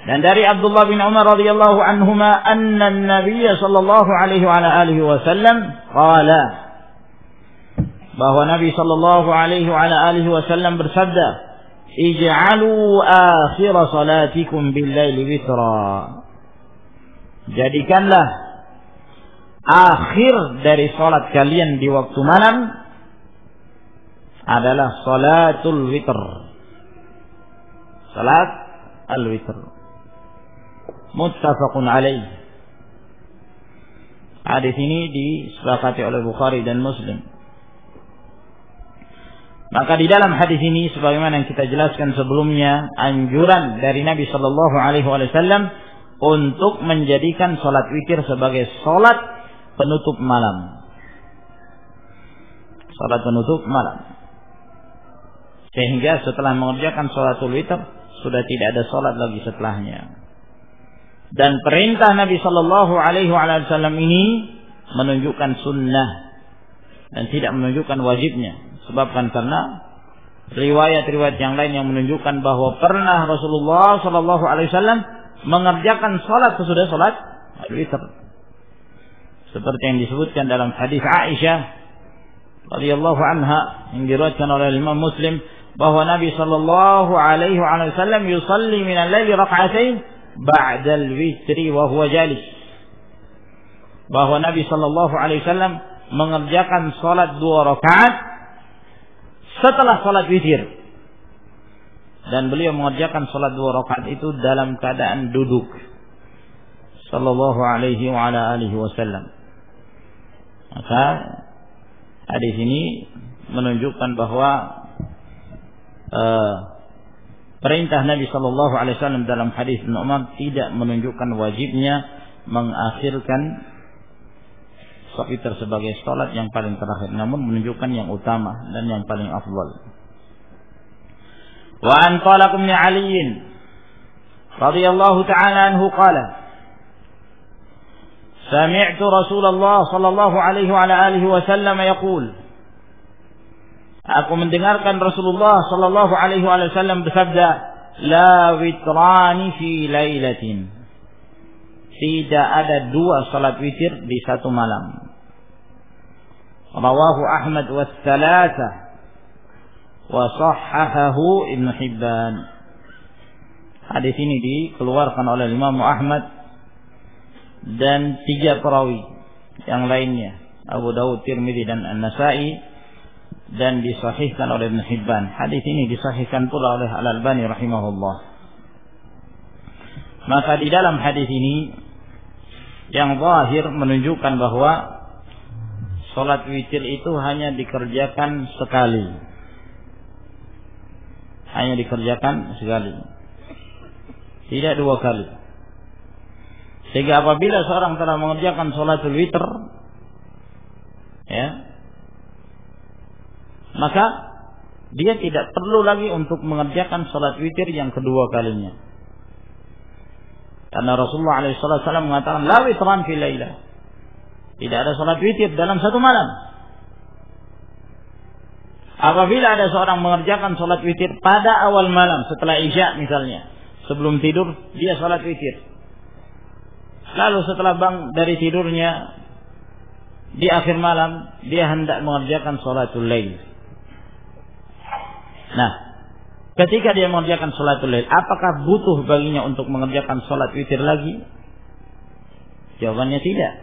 dan dari Abdullah bin Umar radhiyallahu anhuma, anna an-nabiy sallallahu alaihi wa alihi wasallam qala, bahwa Nabi sallallahu alaihi wa alihi wasallam bersabda, ij'alu akhir salatikum bil-laili witra. Jadikanlah akhir dari salat kalian di waktu malam adalah salatul witr. Salat al-witr. Muttafaqun alaih. Hadis ini disepakati oleh Bukhari dan Muslim. Maka di dalam hadis ini, sebagaimana yang kita jelaskan sebelumnya, anjuran dari Nabi sallallahu alaihi wasallam untuk menjadikan salat witir sebagai salat penutup malam. Salat penutup malam. Sehingga setelah mengerjakan salatul witir sudah tidak ada salat lagi setelahnya. Dan perintah Nabi sallallahu alaihi wasallam ini menunjukkan sunnah dan tidak menunjukkan wajibnya. Sebabkan karena riwayat-riwayat yang lain yang menunjukkan bahwa pernah Rasulullah sallallahu alaihi wasallam mengerjakan salat sesudah salat witir. Seperti yang disebutkan dalam hadis Aisyah radhiyallahu anha yang diriwayatkan oleh Imam Muslim, bahwa Nabi sallallahu alaihi wasallam yusalli min al-laili rak'atain ba'da al-witri wa huwa jalis. Bahwa Nabi sallallahu alaihi wasallam mengerjakan salat 2 rakaat setelah salat witir. Dan beliau mengerjakan salat 2 rakaat itu dalam keadaan duduk. Sallallahu alaihi wa ala alihi wasallam. Maka Hadis ini menunjukkan bahwa perintah Nabi Shallallahu Alaihi Wasallam dalam hadis Ibnu Umar tidak menunjukkan wajibnya mengakhirkan sholat witir sebagai sholat yang paling terakhir, namun menunjukkan yang utama dan yang paling afdal. Wa an Talaq bin Ali radhiyallahu ta'ala anhu qala sami'tu Rasulullah sallallahu alaihi wa alihi wasallam yaqul, aku mendengarkan Rasulullah sallallahu alaihi wasallam bersabda, la witrani fi lailatin, tidak ada dua salat witir di satu malam. Rawahu Ahmad wa tsalatsa wa sahhahahu Ibnu Hibban. Hadis ini dikeluarkan oleh Imam Ahmad dan 3 perawi yang lainnya, Abu Dawud, Tirmidzi dan An-Nasa'i, dan disahihkan oleh Ibnu Hibban. Hadis ini disahihkan pula oleh Al-Albani rahimahullah. Maka di dalam hadis ini yang zahir menunjukkan bahwa salat witir itu hanya dikerjakan sekali. Hanya dikerjakan sekali. Tidak 2 kali. Sehingga apabila seorang telah mengerjakan salatul witir, ya, maka dia tidak perlu lagi untuk mengerjakan salat witir yang kedua kalinya. Karena Rasulullah SAW mengatakan, la witran fi lailah, tidak ada salat witir dalam satu malam. Apabila ada seorang mengerjakan salat witir pada awal malam setelah Isya misalnya, sebelum tidur dia salat witir. Lalu setelah bangun dari tidurnya di akhir malam dia hendak mengerjakan salatul lail. Nah, ketika dia mengerjakan salatul lail, apakah butuh baginya untuk mengerjakan salat witir lagi? Jawabannya tidak.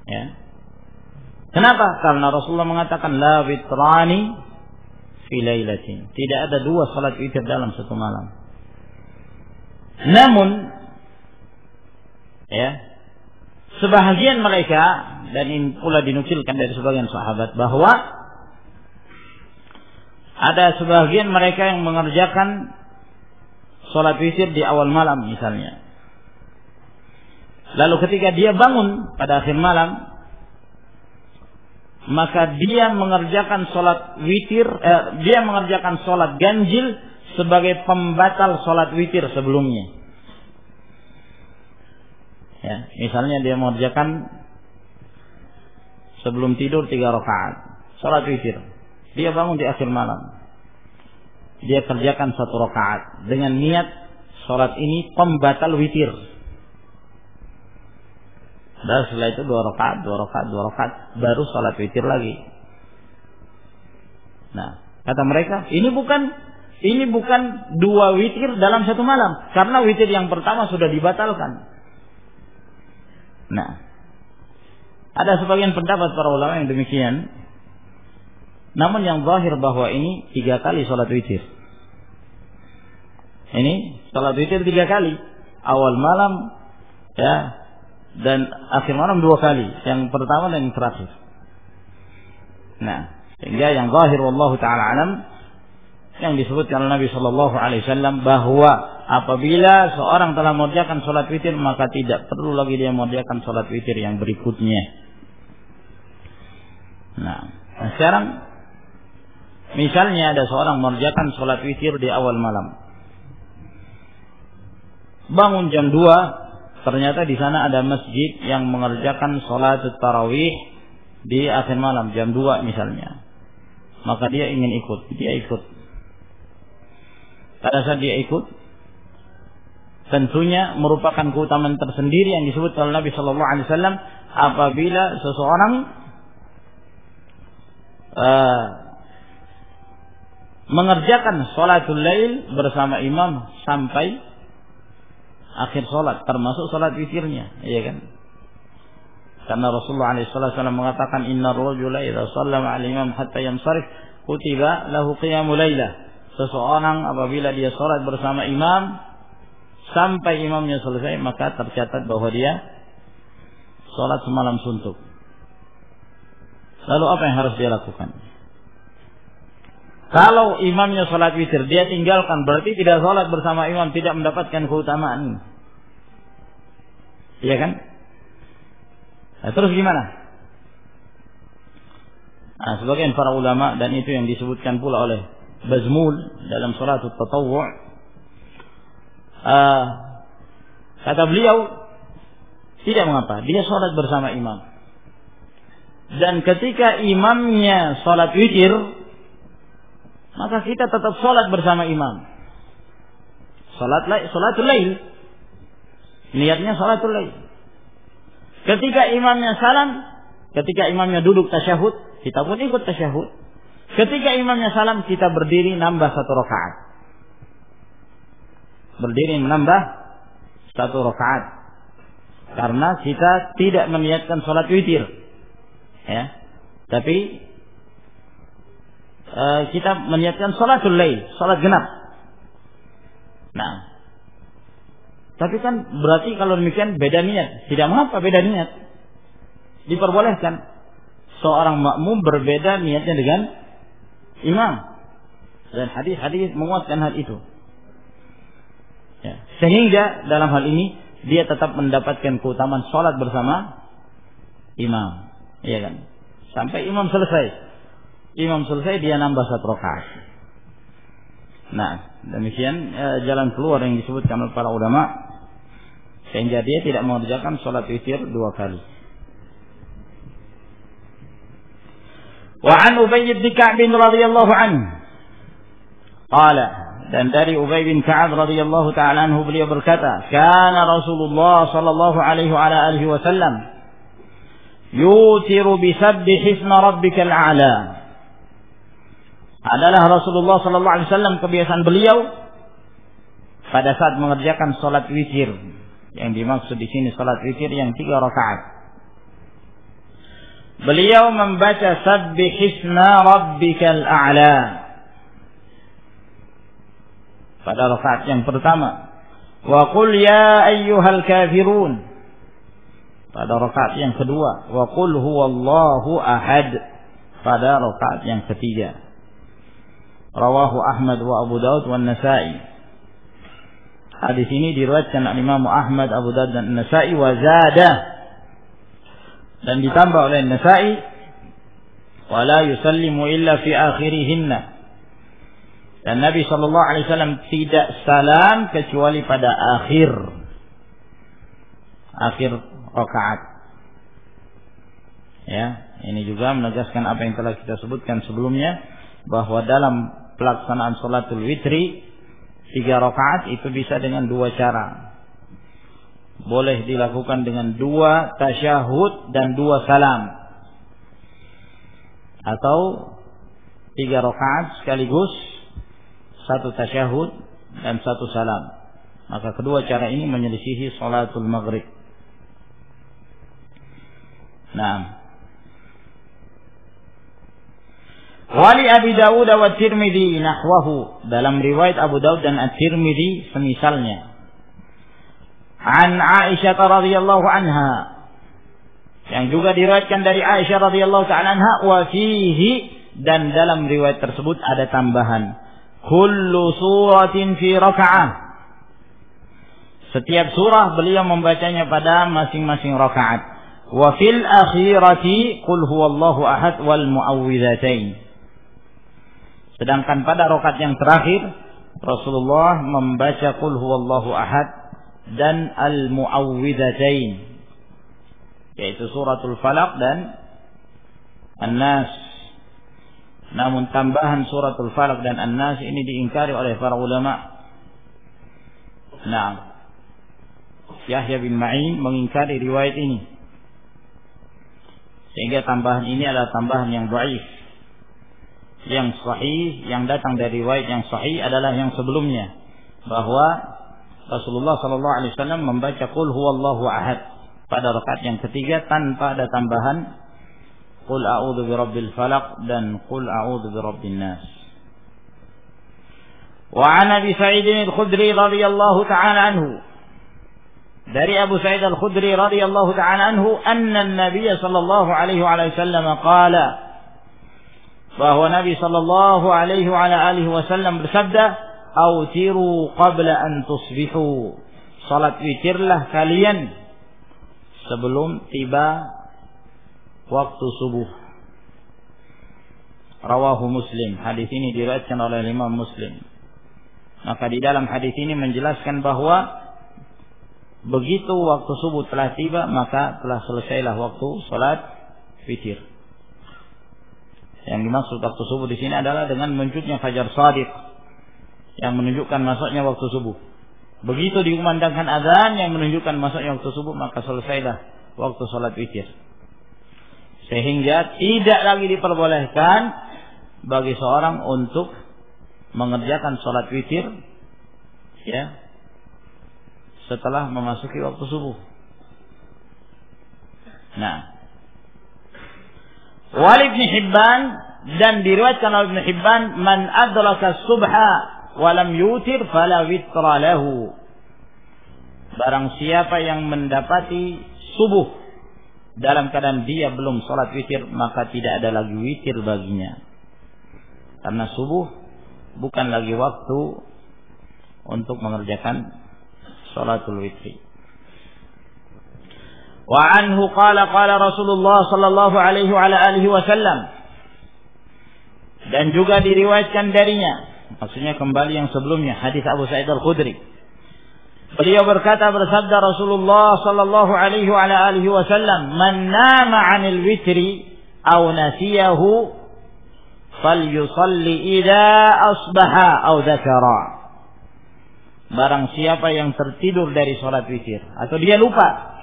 Ya. Kenapa? Karena Rasulullah mengatakan la witrani fi lailatin. Tidak ada 2 salat witir dalam satu malam. Namun ya, sebahagian mereka, dan ini pula dinukilkan dari sebagian sahabat, bahwa ada sebagian mereka yang mengerjakan sholat witir di awal malam misalnya. Lalu ketika dia bangun pada akhir malam, maka dia mengerjakan sholat witir, dia mengerjakan sholat ganjil sebagai pembatal sholat witir sebelumnya. Ya, misalnya dia mengerjakan sebelum tidur 3 rakaat salat witir. Dia bangun di akhir malam, dia kerjakan 1 rakaat dengan niat salat ini pembatal witir. Dan setelah itu 2 rakaat baru salat witir lagi. Nah, kata mereka, ini bukan 2 witir dalam satu malam, karena witir yang pertama sudah dibatalkan. Nah, ada sebagian pendapat para ulama yang demikian. Namun yang zahir bahwa ini 3 kali salat witir. Ini salat witir 3 kali. Awal malam, ya, dan akhir malam 2 kali. Yang pertama dan yang terakhir. Nah, sehingga yang zahir wallahu taala alam, yang disebutkan oleh Nabi sallallahu alaihi wasallam bahwa apabila seorang telah mengerjakan salat witir, maka tidak perlu lagi dia mengerjakan salat witir yang berikutnya. Nah, sekarang misalnya ada seorang mengerjakan salat witir di awal malam. Bangun jam 2, ternyata di sana ada masjid yang mengerjakan salat tarawih di akhir malam jam 2 misalnya. Maka dia ingin ikut, dia ikut. Pada saat dia ikut, tentunya merupakan keutamaan tersendiri yang disebut oleh Nabi Sallallahu Alaihi Wasallam apabila seseorang mengerjakan sholatul lail bersama imam sampai akhir sholat, termasuk sholat witirnya, iya kan? Karena Rasulullah SAW mengatakan, Inna rajula idza shalla ma'al imam hatta yansarif kutiba lahu qiyamul lailah. Seseorang apabila dia sholat bersama imam sampai imamnya selesai, maka tercatat bahwa dia sholat semalam suntuk. Lalu apa yang harus dia lakukan? Kalau imamnya sholat witir, dia tinggalkan, berarti tidak sholat bersama imam, tidak mendapatkan keutamaan. Iya kan? Nah, terus gimana? Nah, sebagian para ulama, dan itu yang disebutkan pula oleh Bazmul dalam sholatul tatawwu', kata beliau, tidak mengapa, dia sholat bersama imam. Dan ketika imamnya sholat witir, maka kita tetap sholat bersama imam. Sholatul lail, niatnya sholatul lail. Ketika imamnya salam, ketika imamnya duduk tasyahud, kita pun ikut tasyahud. Ketika imamnya salam, kita berdiri nambah 1 rakaat. Berdiri menambah 1 rakaat. Karena kita tidak meniatkan sholat witir, ya, tapi kita meniatkan sholatul lail, sholat genap. Nah, tapi kan berarti kalau demikian beda niat. Tidak mengapa beda niat, diperbolehkan seorang makmum berbeda niatnya dengan imam, dan hadis-hadis menguatkan hal itu, ya. Sehingga dalam hal ini dia tetap mendapatkan keutamaan sholat bersama imam, iya kan? Sampai imam selesai. Imam selesai, dia nambah 1 rakaat. Nah, demikian jalan keluar yang disebutkan oleh para ulama, sehingga dia tidak mengerjakan sholat witir 2 kali. Wa an Ubay bin Ka'b radhiyallahu anhu qala, dan dari Ubay bin Ka'ab radhiyallahu ta'ala anhu beliau berkata, kana Rasulullah sallallahu alaihi wa alihi wasallam yutiru bi sabbih isma rabbikal a'la. Adalah Rasulullah sallallahu alaihi wasallam kebiasaan beliau pada saat mengerjakan salat witir. Yang dimaksud di sini salat witir yang 3 rakaat. Beliau membaca sabbih isma rabbikal a'la pada rakaat yang pertama, wa qul ya ayyuhal kafirun pada rakaat yang kedua, wa qul huwallahu ahad pada rakaat yang ketiga. Rawahu Ahmad wa Abu Daud wa Nasa'i. Hadis ini diriwayatkan oleh Imam Ahmad, Abu Daud dan Nasa'i, wa zada, dan ditambah oleh Nasa'i, wa la yusallimu illa fi akhirihinna. Dan Nabi sallallahu alaihi wasallam tidak salam kecuali pada akhir rakaat. Ya, ini juga menegaskan apa yang telah kita sebutkan sebelumnya, bahwa dalam pelaksanaan sholatul witri 3 rakaat itu bisa dengan 2 cara. Boleh dilakukan dengan 2 tasyahud dan 2 salam, atau 3 rakaat sekaligus 1 tasyahud dan 1 salam. Maka kedua cara ini menyelisihi sholatul maghrib. Nah, wali Abi Dawud wa Tirmidzi nahwahu, dalam riwayat Abu Dawud dan At-Tirmidzi semisalnya. An Aisyah radhiyallahu anha, yang juga diriwayatkan dari Aisyah radhiyallahu ta'ala anha, wa fihi, dan dalam riwayat tersebut ada tambahan, kullu suratin fi raka'ah. Setiap surah beliau membacanya pada masing-masing rakaat. Wa fil akhirati qul huwallahu ahad wal muawwidzatain. Sedangkan pada rakaat yang terakhir Rasulullah membaca qul huwallahu ahad dan al muawwidzatain, yaitu suratul falaq dan an-nas. Namun tambahan suratul falaq dan an-nas ini diingkari oleh para ulama. Nah, Yahya bin Ma'in mengingkari riwayat ini, sehingga tambahan ini adalah tambahan yang dhaif. Yang sahih, yang datang dari riwayat yang sahih adalah yang sebelumnya, bahwa Rasulullah sallallahu alaihi wasallam membaca qul huwallahu ahad pada rakaat yang ketiga tanpa ada tambahan qul a'udzu birabbil falaq dan qul a'udzu birabbin nas. Wa 'an Abi Sa'id al-Khudri radhiyallahu ta'ala anhu, dari Abu Sa'id Al-Khudri radhiyallahu ta'ala anhu, anna an-nabiy sallallahu alaihi wasallam qala, bahwa Nabi sallallahu alaihi wasallam bersabda, "Autiru qabla an tusbihu." Salat witirlah kalian sebelum tiba waktu subuh. Rawahu Muslim. Hadis ini diriwayatkan oleh Imam Muslim. Maka di dalam hadis ini menjelaskan bahwa begitu waktu subuh telah tiba, maka telah selesailah waktu salat witir. Yang dimaksud waktu subuh di sini adalah dengan munculnya fajar shadiq yang menunjukkan masuknya waktu subuh. Begitu dikumandangkan azan yang menunjukkan masuknya waktu subuh, maka selesailah waktu salat witir. Sehingga tidak lagi diperbolehkan bagi seorang untuk mengerjakan salat witir ya setelah memasuki waktu subuh. Nah, Wal Ibn Hibban, dan diriwayatkan oleh Ibn Hibban, man adraka subha wa lam yutir fala witra lahu. Barang siapa yang mendapati subuh dalam keadaan dia belum salat witir, maka tidak ada lagi witir baginya. Karena subuh bukan lagi waktu untuk mengerjakan salatul witri. Wa anhu qala Rasulullah sallallahu alaihi wa alihi wasallam, dan juga diriwayatkan darinya, maksudnya kembali yang sebelumnya, hadis Abu Sa'id Al-Khudri. Beliau berkata, bersabda Rasulullah sallallahu alaihi wa alihi wasallam, "Man nama 'anil witri aw nasiyahu falyusalli idza asbaha aw dzakara." Barang siapa yang tertidur dari salat witir atau dia lupa,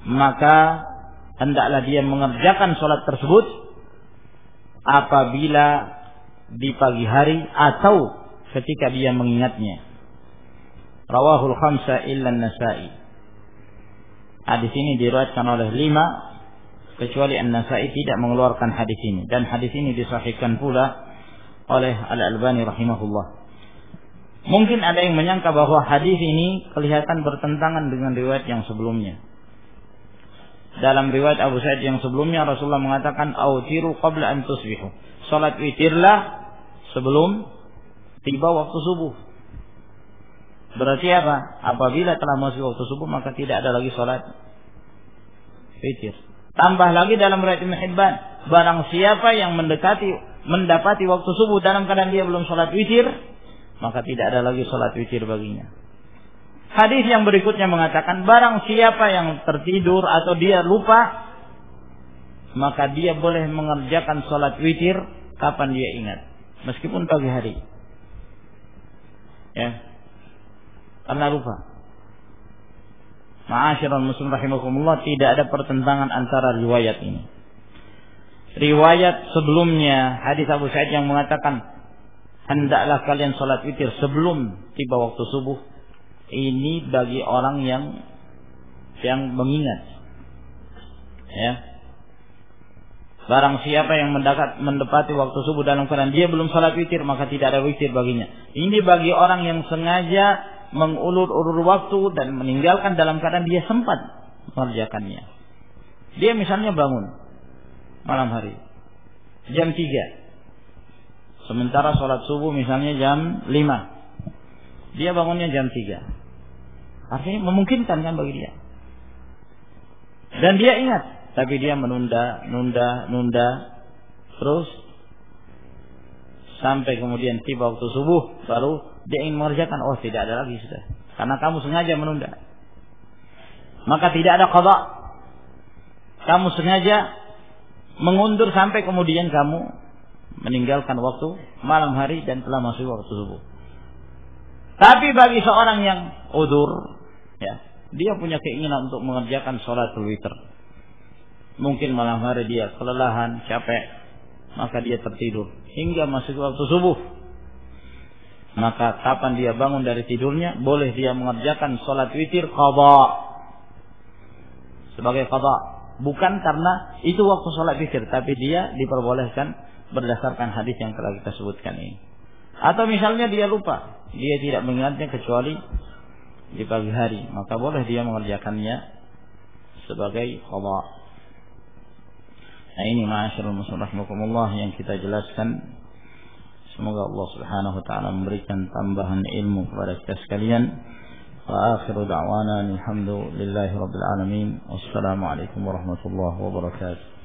maka hendaklah dia mengerjakan salat tersebut apabila di pagi hari atau ketika dia mengingatnya. Rawahul khamsa illa an-Nasa'i. Hadis ini diriwayatkan oleh 5 kecuali An-Nasa'i tidak mengeluarkan hadis ini, dan hadis ini disahihkan pula oleh Al-Albani rahimahullah. Mungkin ada yang menyangka bahwa hadis ini kelihatan bertentangan dengan riwayat yang sebelumnya. Dalam riwayat Abu Sa'id yang sebelumnya, Rasulullah mengatakan, "Autiru qabla an tusbihu." Salat witirlah sebelum tiba waktu subuh. Berarti apa? Apabila telah masuk waktu subuh, maka tidak ada lagi salat witir. Tambah lagi dalam riwayat Ibn Hibban, barang siapa yang mendapati waktu subuh dalam keadaan dia belum salat witir, maka tidak ada lagi salat witir baginya. Hadis yang berikutnya mengatakan, barang siapa yang tertidur atau dia lupa, maka dia boleh mengerjakan salat witir kapan dia ingat, meskipun pagi hari. Ya. Karena lupa. Ma'asyiral muslimin rahimakumullah, tidak ada pertentangan antara riwayat ini. Riwayat sebelumnya, hadis Abu Sa'id yang mengatakan, hendaklah kalian salat witir sebelum tiba waktu subuh, ini bagi orang yang mengingat. Ya. Barang siapa yang mendapati waktu subuh dalam keadaan dia belum salat witir, maka tidak ada witir baginya. Ini bagi orang yang sengaja mengulur-ulur waktu dan meninggalkan dalam keadaan dia sempat mengerjakannya. Dia misalnya bangun malam hari jam 3, sementara sholat subuh misalnya jam 5, dia bangunnya jam 3. Artinya memungkinkan kan bagi dia, dan dia ingat, tapi dia menunda terus sampai kemudian tiba waktu subuh, baru dia ingin mengerjakan. Oh, tidak ada lagi sudah, karena kamu sengaja menunda, maka tidak ada qada. Kamu sengaja mengundur sampai kemudian kamu meninggalkan waktu malam hari dan telah masuk waktu subuh. Tapi bagi seorang yang udzur, ya, dia punya keinginan untuk mengerjakan sholatul witir. Mungkin malam hari dia kelelahan, capek, maka dia tertidur hingga masuk waktu subuh. Maka kapan dia bangun dari tidurnya, boleh dia mengerjakan sholat witir qadha, sebagai qadha, bukan karena itu waktu sholat witir, tapi dia diperbolehkan berdasarkan hadis yang telah kita sebutkan ini. Atau misalnya dia lupa, dia tidak mengingatnya kecuali di pagi hari, maka boleh dia mengerjakannya sebagai qada. Nah, ini ma'asyiral muslimin rahimakumullah yang kita jelaskan. Semoga Allah Subhanahu wa taala memberikan tambahan ilmu kepada kita sekalian. Wa akhiru da'wana alhamdulillahi rabbil alamin. Wassalamu alaikum warahmatullahi wabarakatuh.